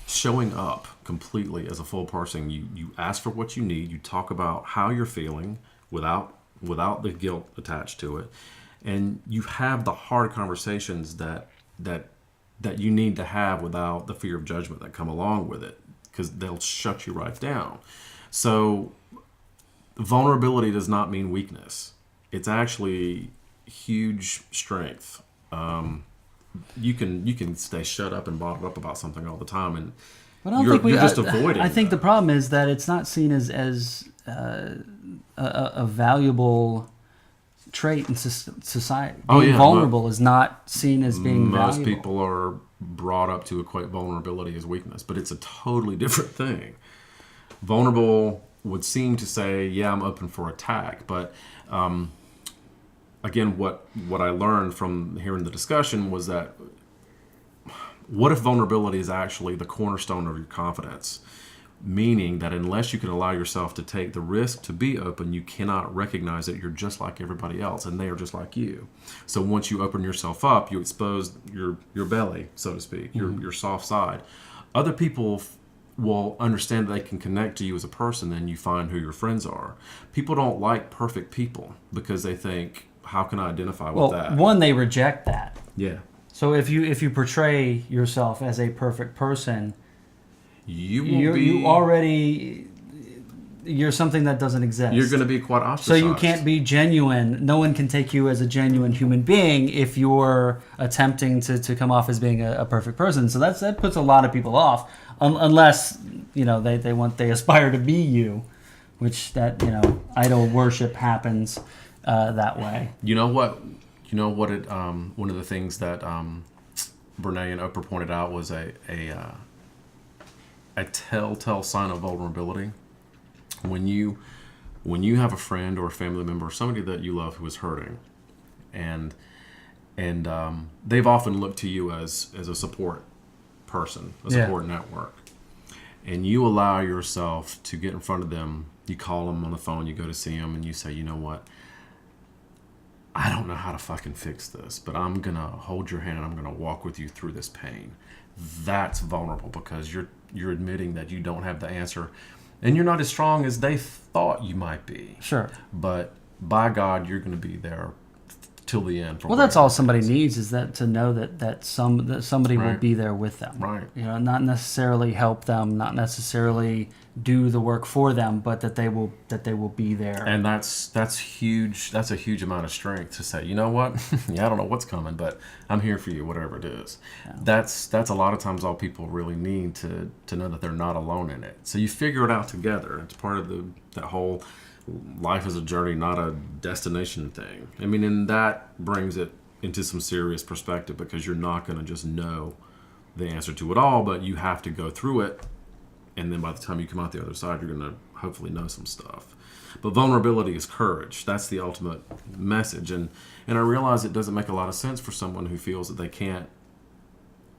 showing up completely as a full person. You ask for what you need. You talk about how you're feeling without the guilt attached to it, and you have the hard conversations that you need to have without the fear of judgment that come along with it, because they'll shut you right down. So vulnerability does not mean weakness. It's actually huge strength. You can stay shut up and bottled up about something all the time, and you're just avoiding. I think the problem is that it's not seen as a valuable trait in society. Being vulnerable is not seen as being valuable. Most people are brought up to equate vulnerability as weakness, but it's a totally different thing. Vulnerable would seem to say, yeah, I'm open for attack. But again, what I learned from hearing the discussion was that what if vulnerability is actually the cornerstone of your confidence? Meaning that unless you can allow yourself to take the risk to be open, you cannot recognize that you're just like everybody else and they are just like you. So once you open yourself up, you expose your belly, so to speak, your soft side. Other people will understand that they can connect to you as a person, and you find who your friends are. People don't like perfect people because they think, how can I identify with that? One, they reject that. Yeah. So if you portray yourself as a perfect person, you're something that doesn't exist. You're going to be quite ostracized. So you can't be genuine. No one can take you as a genuine human being if you're attempting to come off as being a perfect person. So that puts a lot of people off, unless they aspire to be you, which that idol worship happens that way. You know what? One of the things that Brené and Oprah pointed out was a telltale sign of vulnerability. When you have a friend or a family member or somebody that you love who is hurting, and they've often looked to you as a support person, a support network, and you allow yourself to get in front of them. You call them on the phone, you go to see them, and you say, you know what? I don't know how to fucking fix this, but I'm going to hold your hand and I'm going to walk with you through this pain. That's vulnerable because you're admitting that you don't have the answer and you're not as strong as they thought you might be. Sure. But by God, you're going to be there till the end. Well, that's all somebody needs, is that to know that somebody will be there with them. Right. Not necessarily help them, not necessarily do the work for them, but that they will be there. And that's huge. That's a huge amount of strength to say, you know what? Yeah, I don't know what's coming, but I'm here for you, whatever it is. Yeah. That's a lot of times all people really need to know that they're not alone in it. So you figure it out together. It's part of that whole life is a journey, not a destination thing. I mean, and that brings it into some serious perspective because you're not going to just know the answer to it all, but you have to go through it. And then by the time you come out the other side, you're going to hopefully know some stuff. But vulnerability is courage. That's the ultimate message. And I realize it doesn't make a lot of sense for someone who feels that they can't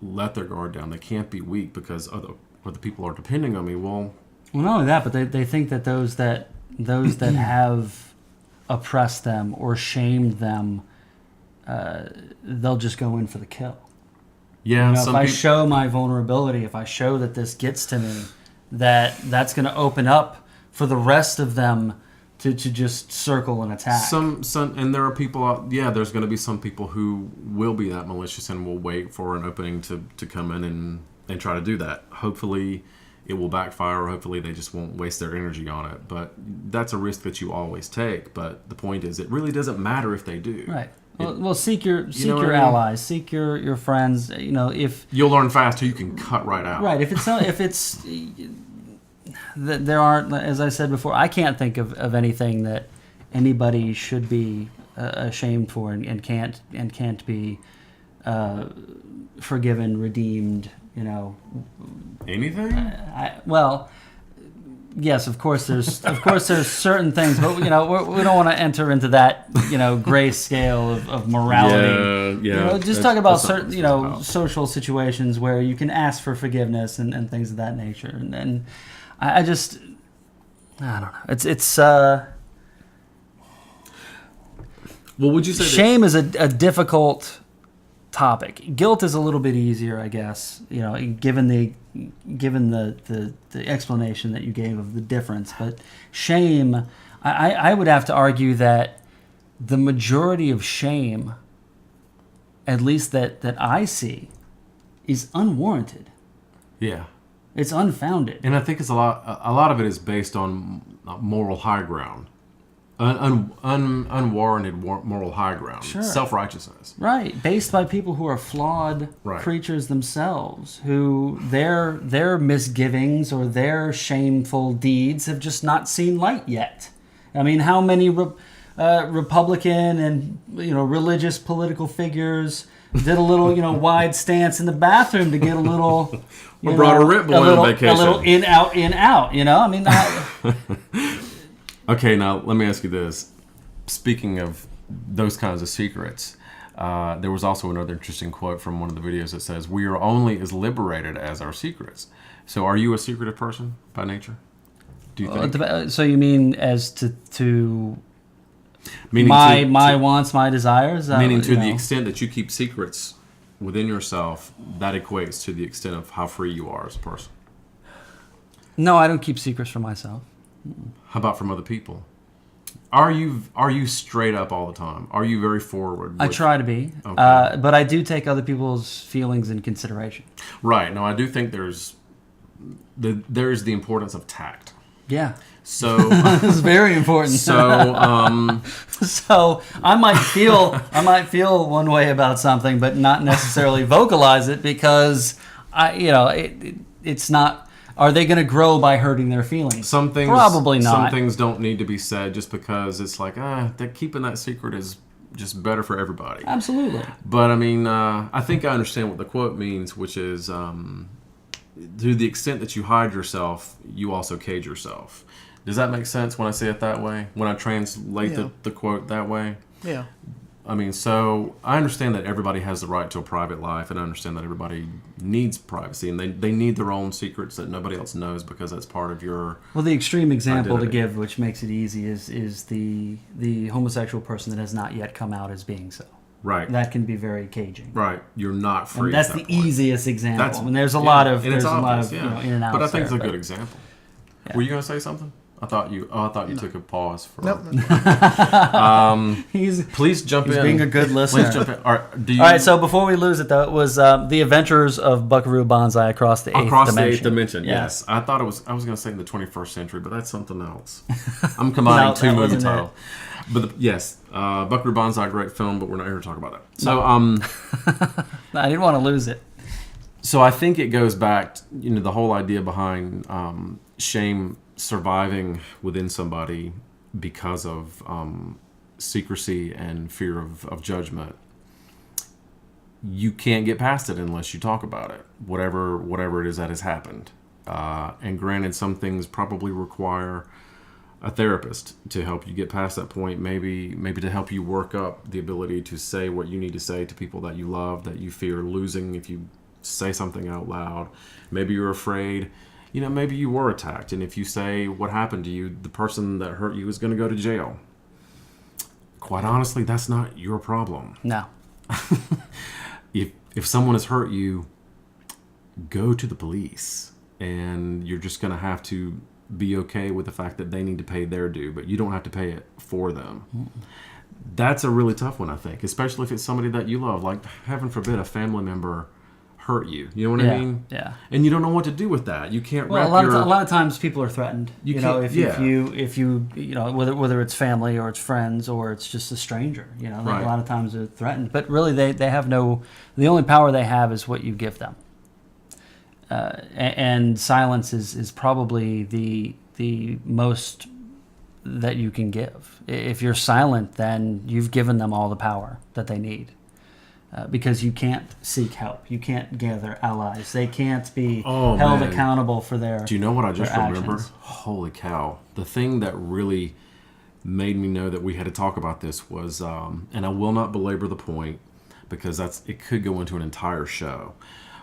let their guard down. They can't be weak because other people are depending on me. Well, not only that, but they think that those that have oppressed them or shamed them, they'll just go in for the kill. Yeah. If I show my vulnerability, if I show that this gets to me, that's going to open up for the rest of them to just circle and attack. And there are people out. Yeah, there's going to be some people who will be that malicious and will wait for an opening to come in and try to do that. Hopefully it will backfire, or hopefully they just won't waste their energy on it. But that's a risk that you always take. But the point is, it really doesn't matter if they do. Right. Well, seek your allies, seek your friends. If you'll learn fast who you can cut right out. Right. If it's there aren't, as I said before, I can't think of anything that anybody should be ashamed for and can't be forgiven, redeemed. Anything? Yes, of course there's certain things, but we don't want to enter into that gray scale of morality. Yeah. Just talk about certain social situations where you can ask for forgiveness and things of that nature. And I don't know. It's well, would you say shame is a difficult topic. Guilt is a little bit easier, I guess. Given the explanation that you gave of the difference, but shame, I would have to argue that the majority of shame, at least that I see, is unwarranted. Yeah, it's unfounded, and I think it's a lot of it is based on moral high ground. Unwarranted moral high ground, sure. Self-righteousness, right? Based by people who are flawed creatures themselves, who their misgivings or their shameful deeds have just not seen light yet. I mean, how many Republican and religious political figures did a little wide stance in the bathroom to get a little brought a Ric Boy on vacation, a little in out. I mean. Okay, now let me ask you this. Speaking of those kinds of secrets, there was also another interesting quote from one of the videos that says, "We are only as liberated as our secrets." So, are you a secretive person by nature? Do you think? So you mean as to Meaning my wants, my desires? meaning to the extent that you keep secrets within yourself, that equates to the extent of how free you are as a person. No, I don't keep secrets for myself. How about from other people? Are you straight up all the time? Are you very forward? I try to be, Okay. but I do take other people's feelings in consideration. Right. Now, I do think there's the importance of tact. Yeah, So, it's very important. So I might feel one way about something, but not necessarily vocalize it because it's not. Are they going to grow by hurting their feelings? some things Probably not. Some things don't need to be said just because it's like that keeping that secret is just better for everybody. Absolutely. But I mean, I think I understand what the quote means, which is to the extent that you hide yourself, you also cage yourself. Does that make sense when I say it that way? When I translate the quote that way? Yeah. I mean, so I understand that everybody has the right to a private life, and I understand that everybody needs privacy, and they need their own secrets that nobody else knows because that's part of your... Well, the extreme example identity. to give, which makes it easy, is the homosexual person that has not yet come out as being so. Right. That can be very caging. Right. You're not free. And that's at the that point. easiest example. That's- and there's a yeah, lot of and it's there's a lot obvious, of yeah. in and out. But I think it's a good example. Yeah. Were you going to say something? I thought you took a pause for... Nope. Please jump in. He's being a good listener. Please jump in. All right, so before we lose it, though, it was The Adventures of Buckaroo Banzai Across the Eighth Dimension. Across the Eighth Dimension, Yeah. yes. I thought I was going to say in the 21st century, but that's something else. I'm combining No, two that movie wasn't titles. But yes, Buckaroo Banzai, great film, but we're not here to talk about that. So, I didn't want to lose it. So I think it goes back, the whole idea behind shame surviving within somebody because of secrecy and fear of judgment. You can't get past it unless you talk about it, whatever it is that has happened. And granted, some things probably require a therapist to help you get past that point, maybe to help you work up the ability to say what you need to say to people that you love, that you fear losing if you say something out loud. Maybe you're afraid, maybe you were attacked, and if you say what happened to you, the person that hurt you is going to go to jail. Quite honestly, that's not your problem. No. If someone has hurt you, go to the police, and you're just going to have to be okay with the fact that they need to pay their due, but you don't have to pay it for them. That's a really tough one, I think, especially if it's somebody that you love. Like, heaven forbid, a family member hurt you. You know what I mean? Yeah. And you don't know what to do with that. You can't. Well, a lot of times people are threatened. If you whether it's family or it's friends or it's just a stranger. Right. A lot of times they're threatened. But really, they have no. The only power they have is what you give them. And silence is probably the most that you can give. If you're silent, then you've given them all the power that they need. Because you can't seek help. You can't gather allies. They can't be held accountable for their Do you know what I just remember? actions. Holy cow. The thing that really made me know that we had to talk about this was, and I will not belabor the point because it could go into an entire show,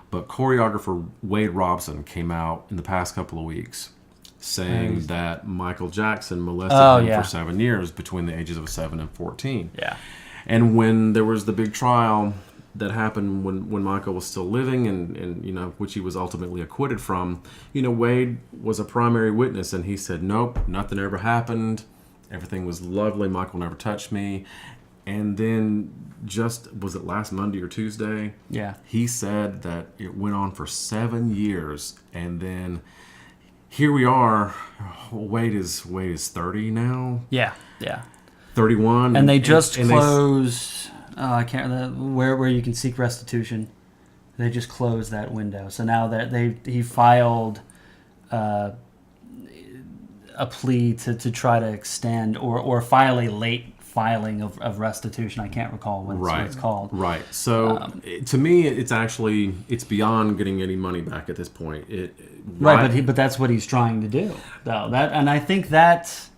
but choreographer Wade Robson came out in the past couple of weeks saying that Michael Jackson molested him for 7 years between the ages of 7 and 14. Yeah. And when there was the big trial that happened when Michael was still living and which he was ultimately acquitted from, Wade was a primary witness, and he said, nope, nothing ever happened. Everything was lovely. Michael never touched me. And then was it last Monday or Tuesday? Yeah. He said that it went on for 7 years, and then here we are. Wade is 30 now. Yeah. 31, And they just closed. I can't. Where you can seek restitution, they just closed that window. So now that he filed a plea to try to extend or file a late filing of restitution. I can't recall what it's called. Right. So to me, it's beyond getting any money back at this point. Right, but that's what he's trying to do, though. And I think that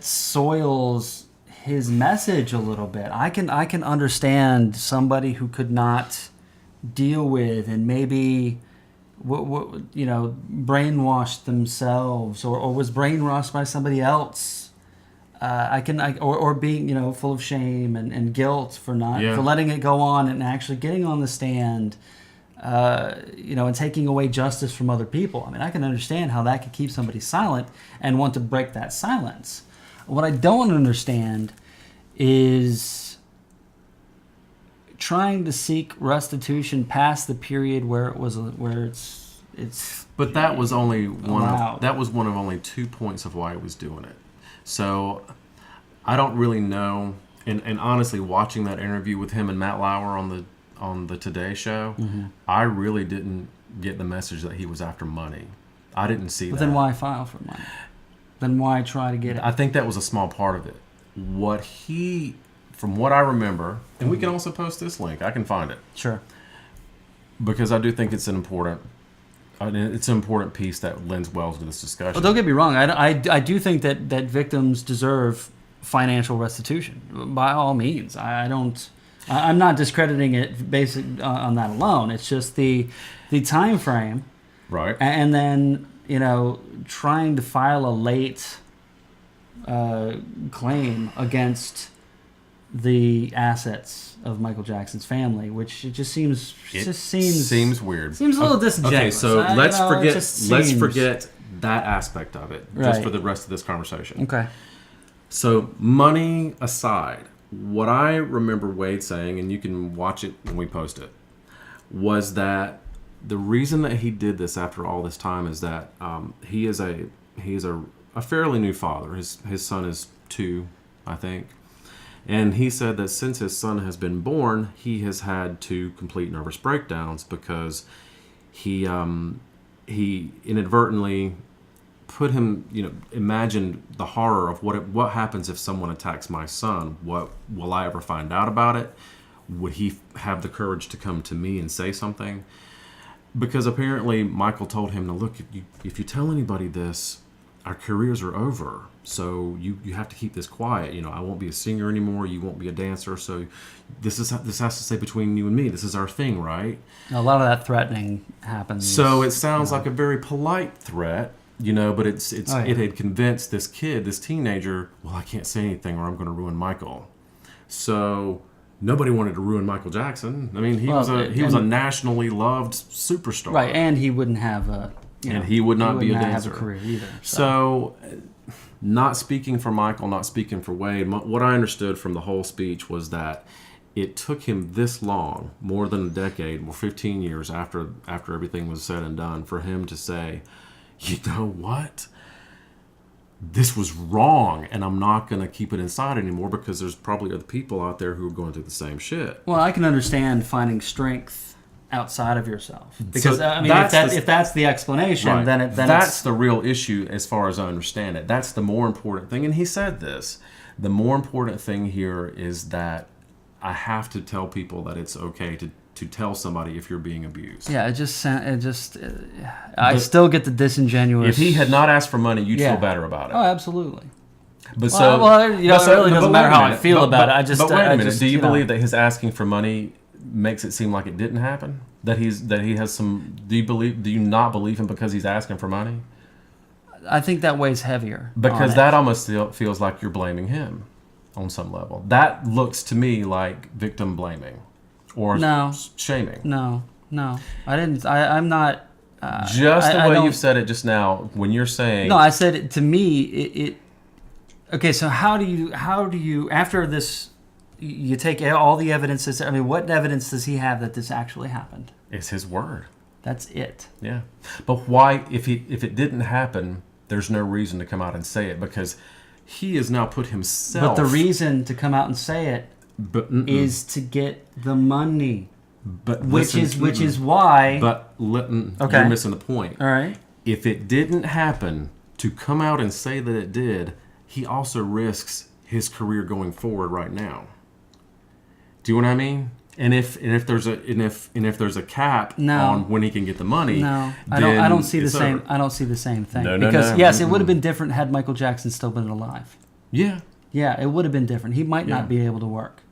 soils his message a little bit. I can understand somebody who could not deal with and maybe brainwashed themselves or was brainwashed by somebody else. Or being full of shame and guilt for letting it go on and actually getting on the stand. And taking away justice from other people. I mean, I can understand how that could keep somebody silent and want to break that silence. What I don't understand is trying to seek restitution past the period where it's. But that was only one. Allowed. That was one of only 2 points of why he was doing it. So I don't really know. And honestly, watching that interview with him and Matt Lauer on the Today Show, I really didn't get the message that he was after money. I didn't see that. Then why file for money? Then why try to get it? I think that was a small part of it. From what I remember, and we can also post this link. I can find it. Sure. Because I do think it's an important piece that lends well to this discussion. Well, don't get me wrong. I do think that victims deserve financial restitution by all means. I'm not discrediting it based on that alone. It's just the time frame, right? And then trying to file a late claim against the assets of Michael Jackson's family, which it seems weird. Seems a little disingenuous. Okay, so let's forget that aspect of it just for the rest of this conversation. Okay. So money aside. What I remember Wade saying, and you can watch it when we post it, was that the reason that he did this after all this time is that he is a fairly new father. His son is 2, I think, and he said that since his son has been born, he has had to complete nervous breakdowns because he inadvertently put him, imagine the horror of what happens if someone attacks my son. What will I ever find out about it? Would he have the courage to come to me and say something? Because apparently Michael told him, "Now look, if you tell anybody this, our careers are over. So you have to keep this quiet. I won't be a singer anymore. You won't be a dancer. So this has to stay between you and me. This is our thing, right?" A lot of that threatening happens. So it sounds like a very polite threat. But it had convinced this teenager, well, I can't say anything or I'm going to ruin Michael. So nobody wanted to ruin Michael Jackson. I mean, he was a nationally loved superstar, right? And he wouldn't have he would not be a dancer, have a career either. So, not speaking for Michael, not speaking for Wade. What I understood from the whole speech was that it took him this long, more than a decade, 15 years after everything was said and done, for him to say, you know what? This was wrong, and I'm not going to keep it inside anymore because there's probably other people out there who are going through the same shit. Well, I can understand finding strength outside of yourself because if that's the explanation, right. then that's the real issue as far as I understand it. That's the more important thing, and he said this. The more important thing here is that I have to tell people that it's okay to tell somebody if you're being abused. Yeah, I still get the disingenuous. If he had not asked for money, you'd feel better about it. Oh, absolutely. But it really doesn't matter how I feel about it. But wait a minute. Do you believe that his asking for money makes it seem like it didn't happen? That he has some? Do you not believe him because he's asking for money? I think that weighs heavier. Because that almost feels like you're blaming him on some level. That looks to me like victim blaming. Or shaming. No, I didn't. I'm not. Just the way you've said it just now, when you're saying. No, I said it to me. It. Okay, so how do you after this? You take all the evidence. I mean, what evidence does he have that this actually happened? It's his word. That's it. Yeah, but why? If it didn't happen, there's no reason to come out and say it because he has now put himself. But the reason to come out and say it. Is to get the money, which is why. But you're missing the point. All right. If it didn't happen, to come out and say that it did, he also risks his career going forward right now. Do you know what I mean? And if there's a cap No. on when he can get the money, No, I then don't see the it's same. over. I don't see the same thing. No, because no. yes, it would have been different had Michael Jackson still been alive. Yeah. Yeah, it would have been different. He might Yeah. not be able to work.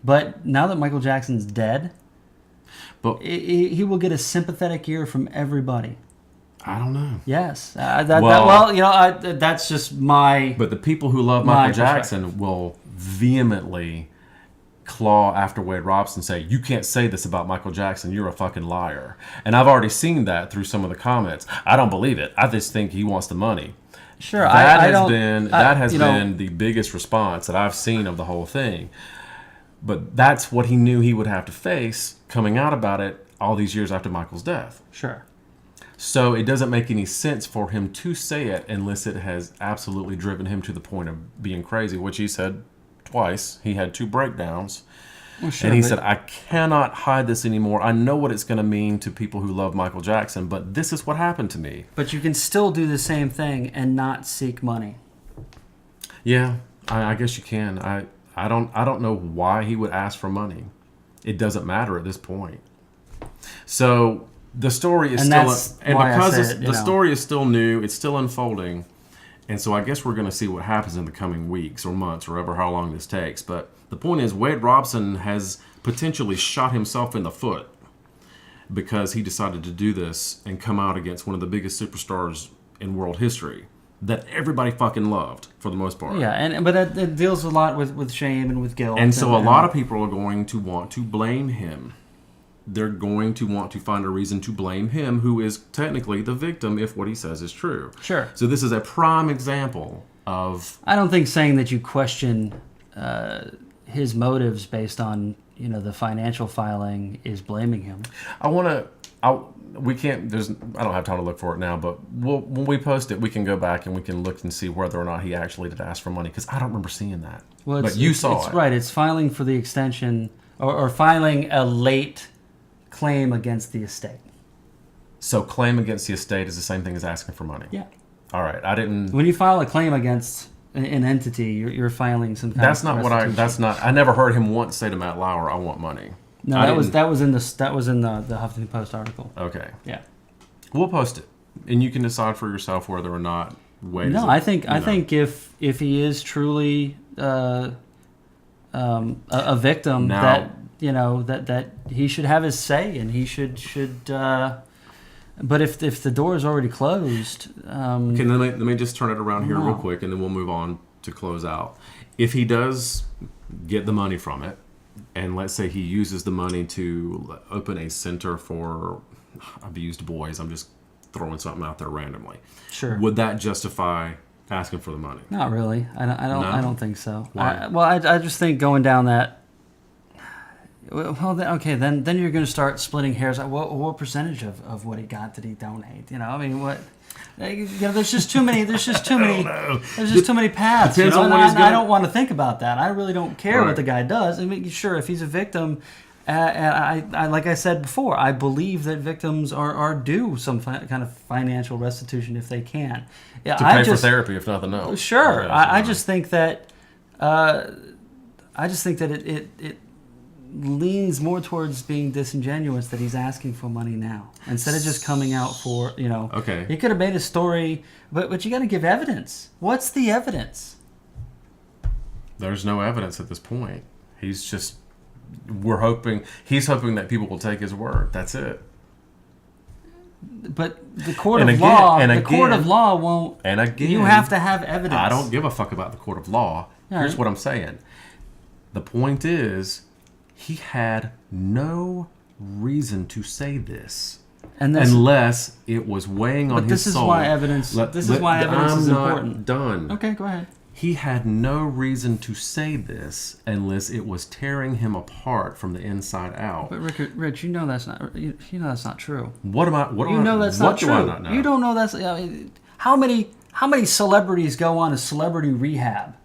But now that Michael Jackson's dead, But he will get a sympathetic ear from everybody. I don't know. Yes. That's just my. But the people who love My Michael Jackson will vehemently claw after Wade Robson, say, you can't say this about Michael Jackson, you're a fucking liar. And I've already seen that through some of the comments. I don't believe it. I just think he wants the money. Sure, That I has don't. been the biggest response that I've seen of the whole thing. But that's what he knew he would have to face coming out about it all these years after Michael's death. Sure. So it doesn't make any sense for him to say it unless it has absolutely driven him to the point of being crazy, which he said twice. He had 2 breakdowns. Well, sure, And he but- said, I cannot hide this anymore. I know what it's going to mean to people who love Michael Jackson, but this is what happened to me. But you can still do the same thing and not seek money. Yeah, I guess you can. I don't know why he would ask for money. It doesn't matter at this point. So the story is And that's why I because said, the story is still new, it's still unfolding. And so I guess we're going to see what happens in the coming weeks or months or ever how long this takes. But the point is, Wade Robson has potentially shot himself in the foot because he decided to do this and come out against one of the biggest superstars in world history that everybody fucking loved for the most part. Yeah, but it deals a lot with shame and with guilt. And so a lot of people are going to want to blame him. They're going to want to find a reason to blame him, who is technically the victim if what he says is true. Sure. So this is a prime example of... I don't think saying that you question his motives based on the financial filing is blaming him. We can't. I don't have time to look for it now, but when we post it, we can go back and we can look and see whether or not he actually did ask for money, because I don't remember seeing that. Well, but you saw it's it. Right. It's filing for the extension or filing a late claim against the estate. So claim against the estate is the same thing as asking for money. Yeah. All right. I didn't. When you file a claim against an entity, you're filing some kind That's of not what I. restitution. That's not. I never heard him once say to Matt Lauer, "I want money." No, that was in the Huffington Post article. Okay. Yeah. We'll post it, and you can decide for yourself whether or not Wade. No, I think if he is truly a victim, Now- that he should have his say, and he should. But if the door is already closed, Okay, let me just turn it around here No. real quick, and then we'll move on to close out. If he does get the money from it, and let's say he uses the money to open a center for abused boys, I'm just throwing something out there randomly. sure. Would that justify asking for the money? Not really. I No? don't think so. Why? I just think going down that. Well, then you're going to start splitting hairs. What percentage of what he got did he donate? I mean, what? There's just too many. There's just too many. There's just too many paths. Depends on and what he's I gonna- don't want to think about that. I really don't care Right. what the guy does. I mean, sure, if he's a victim, I like I said before, I believe that victims are due some kind of financial restitution if they can. Yeah, To pay for therapy, if nothing else. Sure, Yes, I just think that it leans more towards being disingenuous that he's asking for money now instead of just coming out for Okay. He could have made a story, but you got to give evidence. What's the evidence? There's no evidence at this point. He's hoping that people will take his word. That's it. But the court And of again- law, and the court again- of law won't. And again, You have to have evidence. I don't give a fuck about the court of law. All Here's right. what I'm saying. The point is, he had no reason to say this. And this, Unless it was weighing on but his this is soul. why evidence. This is why evidence I'm is not important. done. Okay, go ahead. He had no reason to say this unless it was tearing him apart from the inside out. But Rich, you know that's not. You know that's not true. What am I? What You do know I, that's what not do true. I not know? You don't know that's. How many celebrities go on a celebrity rehab?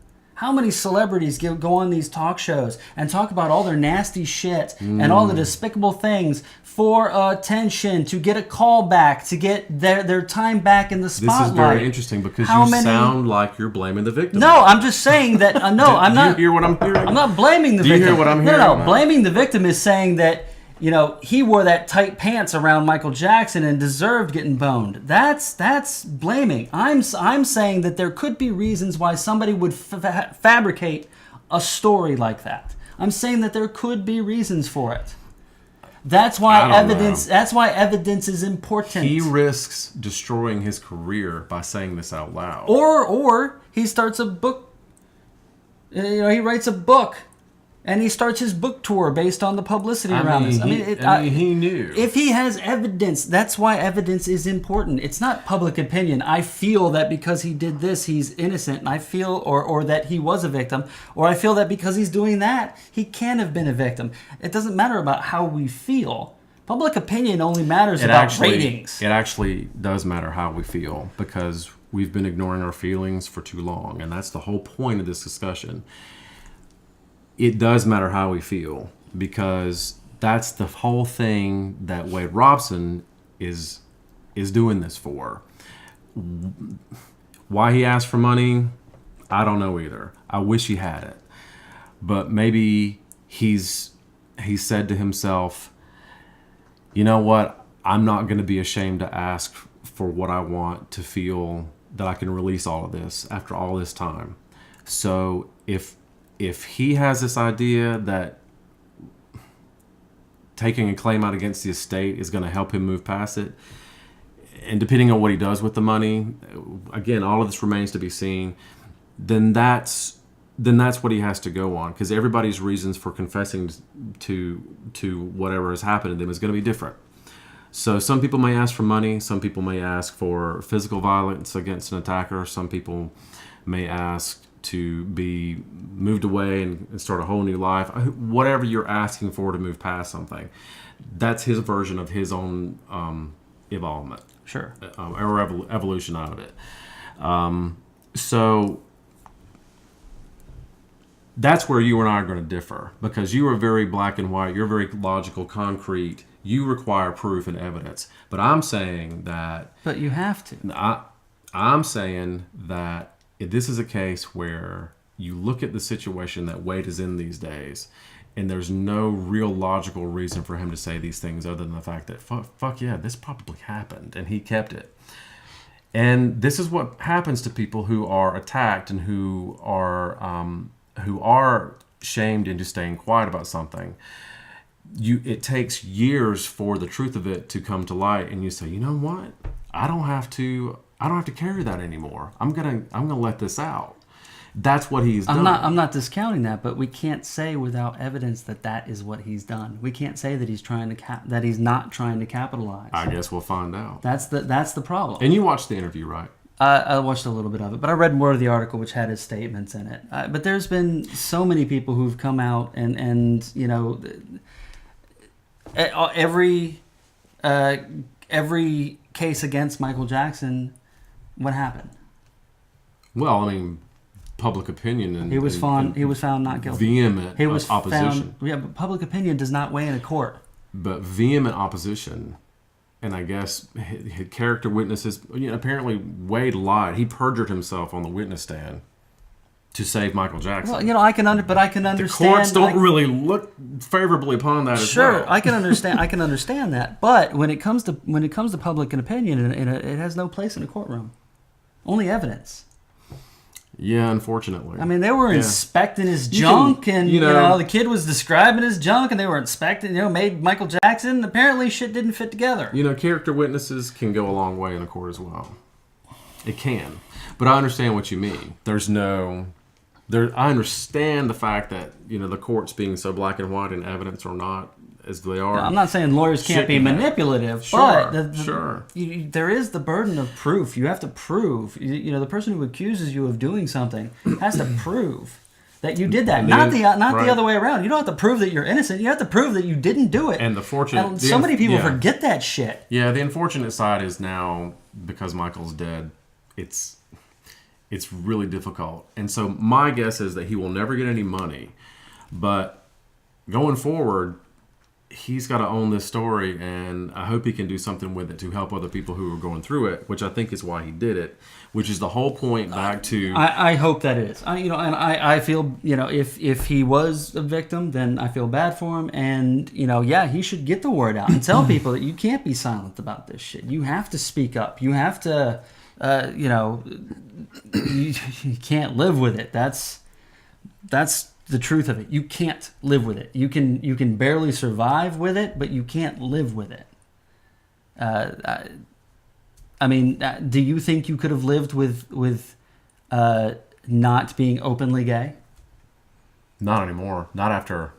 How many celebrities go on these talk shows and talk about all their nasty shit and all the despicable things for attention, to get a call back, to get their time back in the spotlight? This is very interesting because sound like you're blaming the victim. No, I'm just saying that. No, I'm not. Do you hear what I'm hearing? I'm not blaming the victim. Do you hear what I'm hearing? No. Blaming the victim is saying that, he wore that tight pants around Michael Jackson and deserved getting boned. That's blaming. I'm saying that there could be reasons why somebody would fabricate a story like that. I'm saying that there could be reasons for it. That's why evidence. That's why evidence is important. He risks destroying his career by saying this out loud. Or he starts a book. He writes a book. And he starts his book tour based on the publicity around this. He knew. If he has evidence, that's why evidence is important. It's not public opinion. I feel that because he did this, he's innocent. And I feel, or that he was a victim. Or I feel that because he's doing that, he can have been a victim. It doesn't matter about how we feel. Public opinion only matters about ratings. It actually does matter how we feel, because we've been ignoring our feelings for too long. And that's the whole point of this discussion. It does matter how we feel, because that's the whole thing that Wade Robson is doing this for. Why he asked for money, I don't know either. I wish he had it. But maybe he said to himself, you know what? I'm not going to be ashamed to ask for what I want, to feel that I can release all of this after all this time. So if he has this idea that taking a claim out against the estate is going to help him move past it, and depending on what he does with the money, again, all of this remains to be seen, then that's what he has to go on, because everybody's reasons for confessing to whatever has happened to them is going to be different. So some people may ask for money, some people may ask for physical violence against an attacker, some people may ask to be moved away and start a whole new life. Whatever you're asking for to move past something, that's his version of his own evolvement. Sure. Or evolution out of it. So that's where you and I are going to differ, because you are very black and white. You're very logical, concrete. You require proof and evidence. But I'm saying that... But you have to. I'm saying that this is a case where you look at the situation that Wade is in these days, and there's no real logical reason for him to say these things other than the fact that, fuck yeah, this probably happened, and he kept it. And this is what happens to people who are attacked and who are shamed into staying quiet about something. It takes years for the truth of it to come to light, and you say, you know what? I don't have to carry that anymore. I'm gonna let this out. That's what he's done. I'm not discounting that, but we can't say without evidence that is what he's done. We can't say that he's that he's not trying to capitalize. I guess we'll find out. That's the problem. And you watched the interview, right? I watched a little bit of it, but I read more of the article, which had his statements in it. But there's been so many people who've come out and every case against Michael Jackson, what happened? Well, I mean, public opinion and he was found not guilty. Vehement opposition. But public opinion does not weigh in a court. But vehement opposition, and I guess his character witnesses. Apparently Wade lied. He perjured himself on the witness stand to save Michael Jackson. Well, I can understand. The courts don't really look favorably upon that. Sure, as well. I can understand. I can understand that. But when it comes to public opinion, it has no place in a courtroom. Only evidence. Yeah, unfortunately. I mean, they were inspecting his junk, and the kid was describing his junk, and they were inspecting. Made Michael Jackson. Apparently, shit didn't fit together. Character witnesses can go a long way in a court as well. It can, but I understand what you mean. I understand the fact that the courts being so black and white in evidence or not as they are. Now, I'm not saying lawyers can't be manipulative, sure, but there is the burden of proof. You have to prove. The person who accuses you of doing something has to prove that you did that. Not the other way around. You don't have to prove that you're innocent. You have to prove that you didn't do it. And so many people forget that shit. Yeah, the unfortunate side is now, because Michael's dead, It's really difficult. And so my guess is that he will never get any money. But going forward, he's got to own this story, and I hope he can do something with it to help other people who are going through it, which I think is why he did it, which is the whole point back to... I hope that is. I feel, if he was a victim, then I feel bad for him, and, he should get the word out and tell people that you can't be silent about this shit. You have to speak up. You have to, you can't live with it. That's the truth of it. You can't live with it. You can barely survive with it, but you can't live with it. Do you think you could have lived with not being openly gay? Not anymore. Not after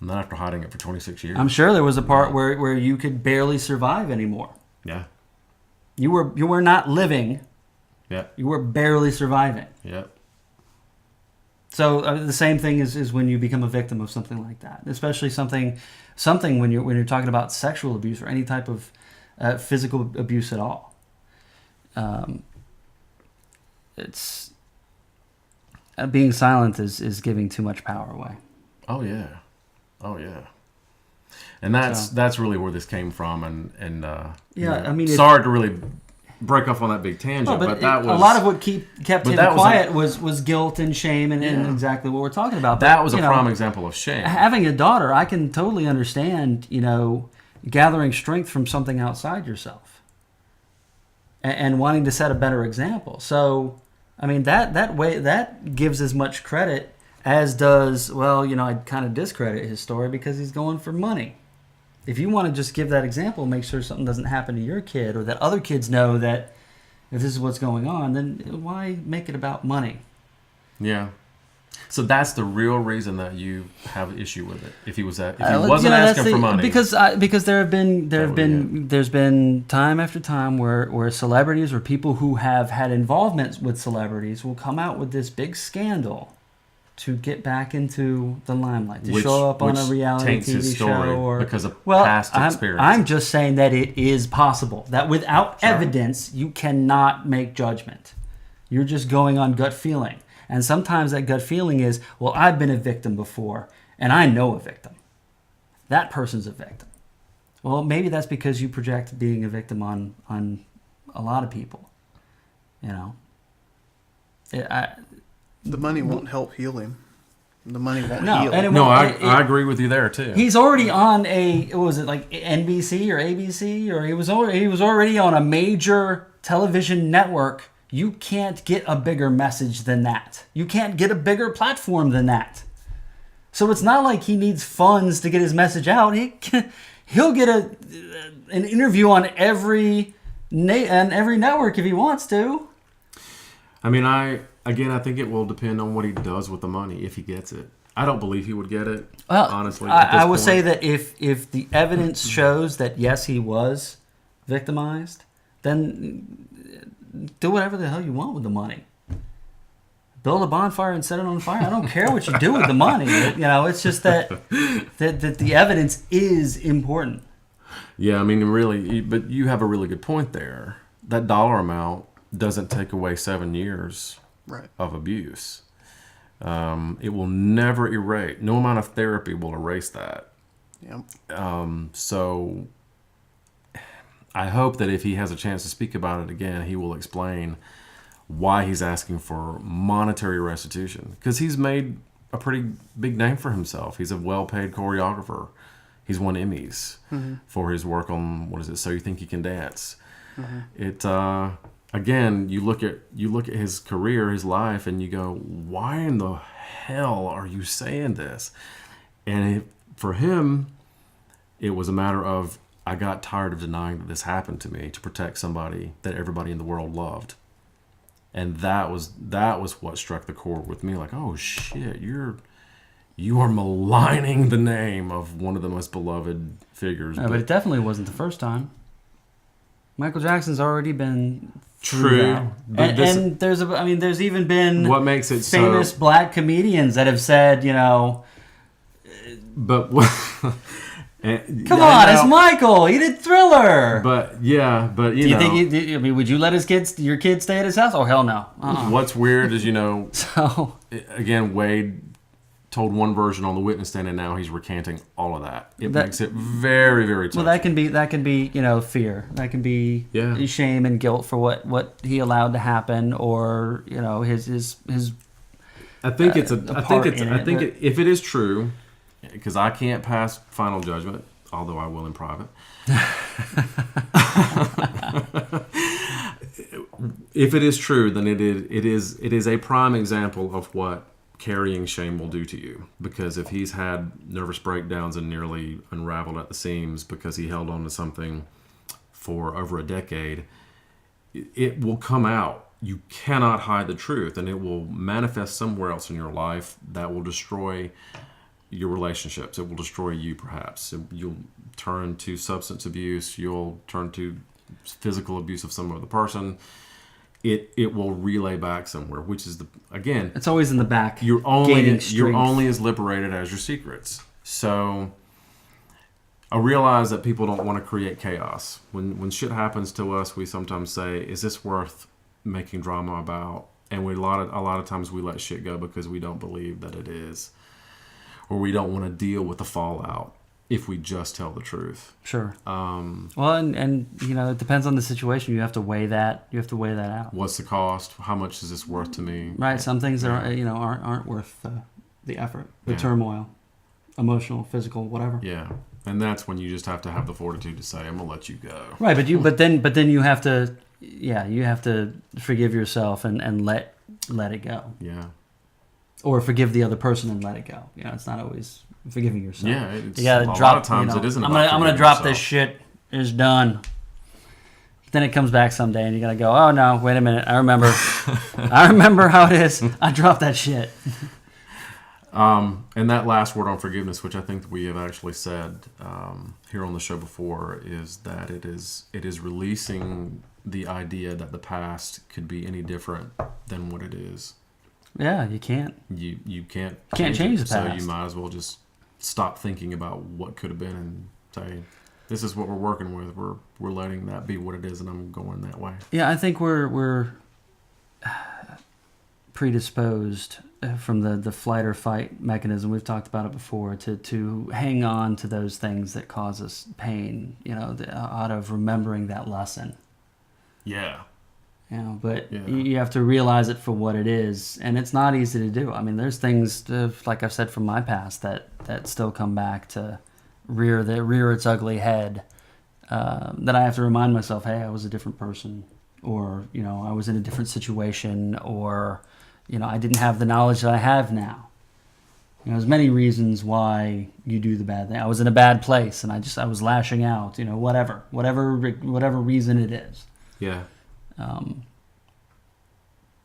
hiding it for 26 years. I'm sure there was a part where you could barely survive anymore. Yeah. You were not living. Yeah. You were barely surviving. Yeah. So the same thing is when you become a victim of something like that, especially something when you're talking about sexual abuse or any type of physical abuse at all. It's being silent is giving too much power away. Oh yeah, and that's really where this came from, and sorry to really break off on that big tangent, but that was a lot of what kept him quiet was guilt and shame and exactly what we're talking about. That was a prime example of shame. Having a daughter, I can totally understand, gathering strength from something outside yourself and wanting to set a better example. So, that gives as much credit as does, I'd kind of discredit his story because he's going for money. If you want to just give that example, make sure something doesn't happen to your kid or that other kids know that if this is what's going on, then why make it about money? Yeah. So that's the real reason that you have an issue with it. If he wasn't asking for money, because there's been time after time where celebrities or people who have had involvement with celebrities will come out with this big scandal to get back into the limelight, to show up on a reality TV show or because of past experience. I'm just saying that it is possible that without evidence you cannot make judgment. You're just going on gut feeling. And sometimes that gut feeling is, well, I've been a victim before, and I know a victim. That person's a victim. Well, maybe that's because you project being a victim on a lot of people. The money won't help heal him. The money won't heal. I agree with you there too. He's already on NBC or ABC, or he was already on a major television network. You can't get a bigger message than that. You can't get a bigger platform than that. So it's not like he needs funds to get his message out. He'll get an interview on every network if he wants to. I think it will depend on what he does with the money if he gets it. I don't believe he would get it. Well, honestly, I would say that if the evidence shows that yes, he was victimized, then do whatever the hell you want with the money. Build a bonfire and set it on fire. I don't care what you do with the money. It's just that the evidence is important. Yeah, really, but you have a really good point there. That dollar amount doesn't take away 7 years of abuse. It will never erase. No amount of therapy will erase that. Yep. So I hope that if he has a chance to speak about it again, he will explain why he's asking for monetary restitution. Because he's made a pretty big name for himself. He's a well-paid choreographer. He's won Emmys for his work on, So You Think You Can Dance. It again, you look at his career, his life, and you go, why in the hell are you saying this? And for him, it was a matter of, I got tired of denying that this happened to me to protect somebody that everybody in the world loved. And that was what struck the chord with me. Like, oh shit, you are maligning the name of one of the most beloved figures. Yeah, but it definitely wasn't the first time. Michael Jackson's already been true. And there's even been what makes it famous black comedians that have said, But Come on, it's Michael. He did Thriller. But you know. I mean, would you let your kids stay at his house? Oh, hell no. What's weird is, So again, Wade told one version on the witness stand, and now he's recanting all of that. It makes it very, very touchy. Well, that can be fear. That can be shame and guilt for what he allowed to happen, or his. I think if it is true, because I can't pass final judgment, although I will in private. If it is true, then it is a prime example of what carrying shame will do to you. Because if he's had nervous breakdowns and nearly unraveled at the seams because he held on to something for over a decade, it will come out. You cannot hide the truth, and it will manifest somewhere else in your life that will destroy your relationships. It will destroy you, perhaps. You'll turn to substance abuse. You'll turn to physical abuse of some other person. It will relay back somewhere, which is again. It's always in the back. You're only as liberated as your secrets. So I realize that people don't want to create chaos. When shit happens to us, we sometimes say, "Is this worth making drama about?" And a lot of times we let shit go because we don't believe that it is, or we don't want to deal with the fallout if we just tell the truth. Sure. Well, and it depends on the situation. You have to weigh that. out. What's the cost? How much is this worth to me? Right. Some things aren't worth the effort, the turmoil, emotional, physical, whatever. Yeah. And that's when you just have to have the fortitude to say, "I'm gonna let you go." Right. But then you have to. Yeah, you have to forgive yourself and let it go. Yeah. Or forgive the other person and let it go. It's not always forgiving yourself. Yeah, it's, you gotta a drop. lot of times it isn't. I'm gonna drop this shit. It's done. Then it comes back someday, and you gotta go. Oh no! Wait a minute. I remember. I remember how it is. I dropped that shit. And that last word on forgiveness, which I think we have actually said here on the show before, is that it is releasing the idea that the past could be any different than what it is. Yeah, you can't. You can't change the past. So you might as well just stop thinking about what could have been and say, "This is what we're working with. We're letting that be what it is, and I'm going that way." Yeah, I think we're predisposed from the flight or fight mechanism. We've talked about it before to hang on to those things that cause us pain. Out of remembering that lesson. Yeah. But you have to realize it for what it is, and it's not easy to do. I mean, there's things, like I've said from my past, that still come back to rear its ugly head. That I have to remind myself, hey, I was a different person, or I was in a different situation, or I didn't have the knowledge that I have now. There's many reasons why you do the bad thing. I was in a bad place, and I was lashing out. Whatever reason it is. Yeah.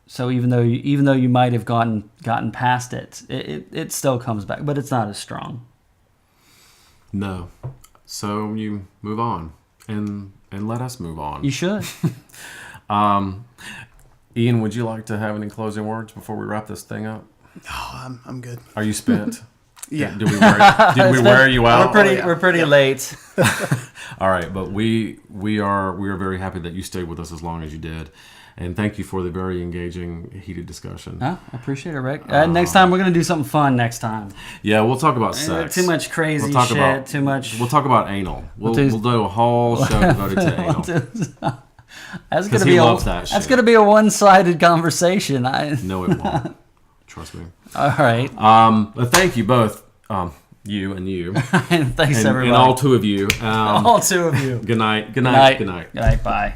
So even though you might have gotten past it, it still comes back, but it's not as strong. No. So you move on and let us move on. You should. Ian, would you like to have any closing words before we wrap this thing up? Oh, I'm good. Are you spent? Yeah. Did we wear you out? We're pretty late. All right, but we are very happy that you stayed with us as long as you did, and thank you for the very engaging, heated discussion. I appreciate it, Rick. Next time we're gonna do something fun. Next time. Yeah, we'll talk about sex. Too much crazy shit. Too much. We'll talk about anal. We'll do a whole show devoted to anal. That's gonna be a one-sided conversation. No, it won't. Trust me. All right. But thank you both, you and you. And thanks, everybody. And all two of you. All two of you. Good night. Good night. Good night. Good night. Bye.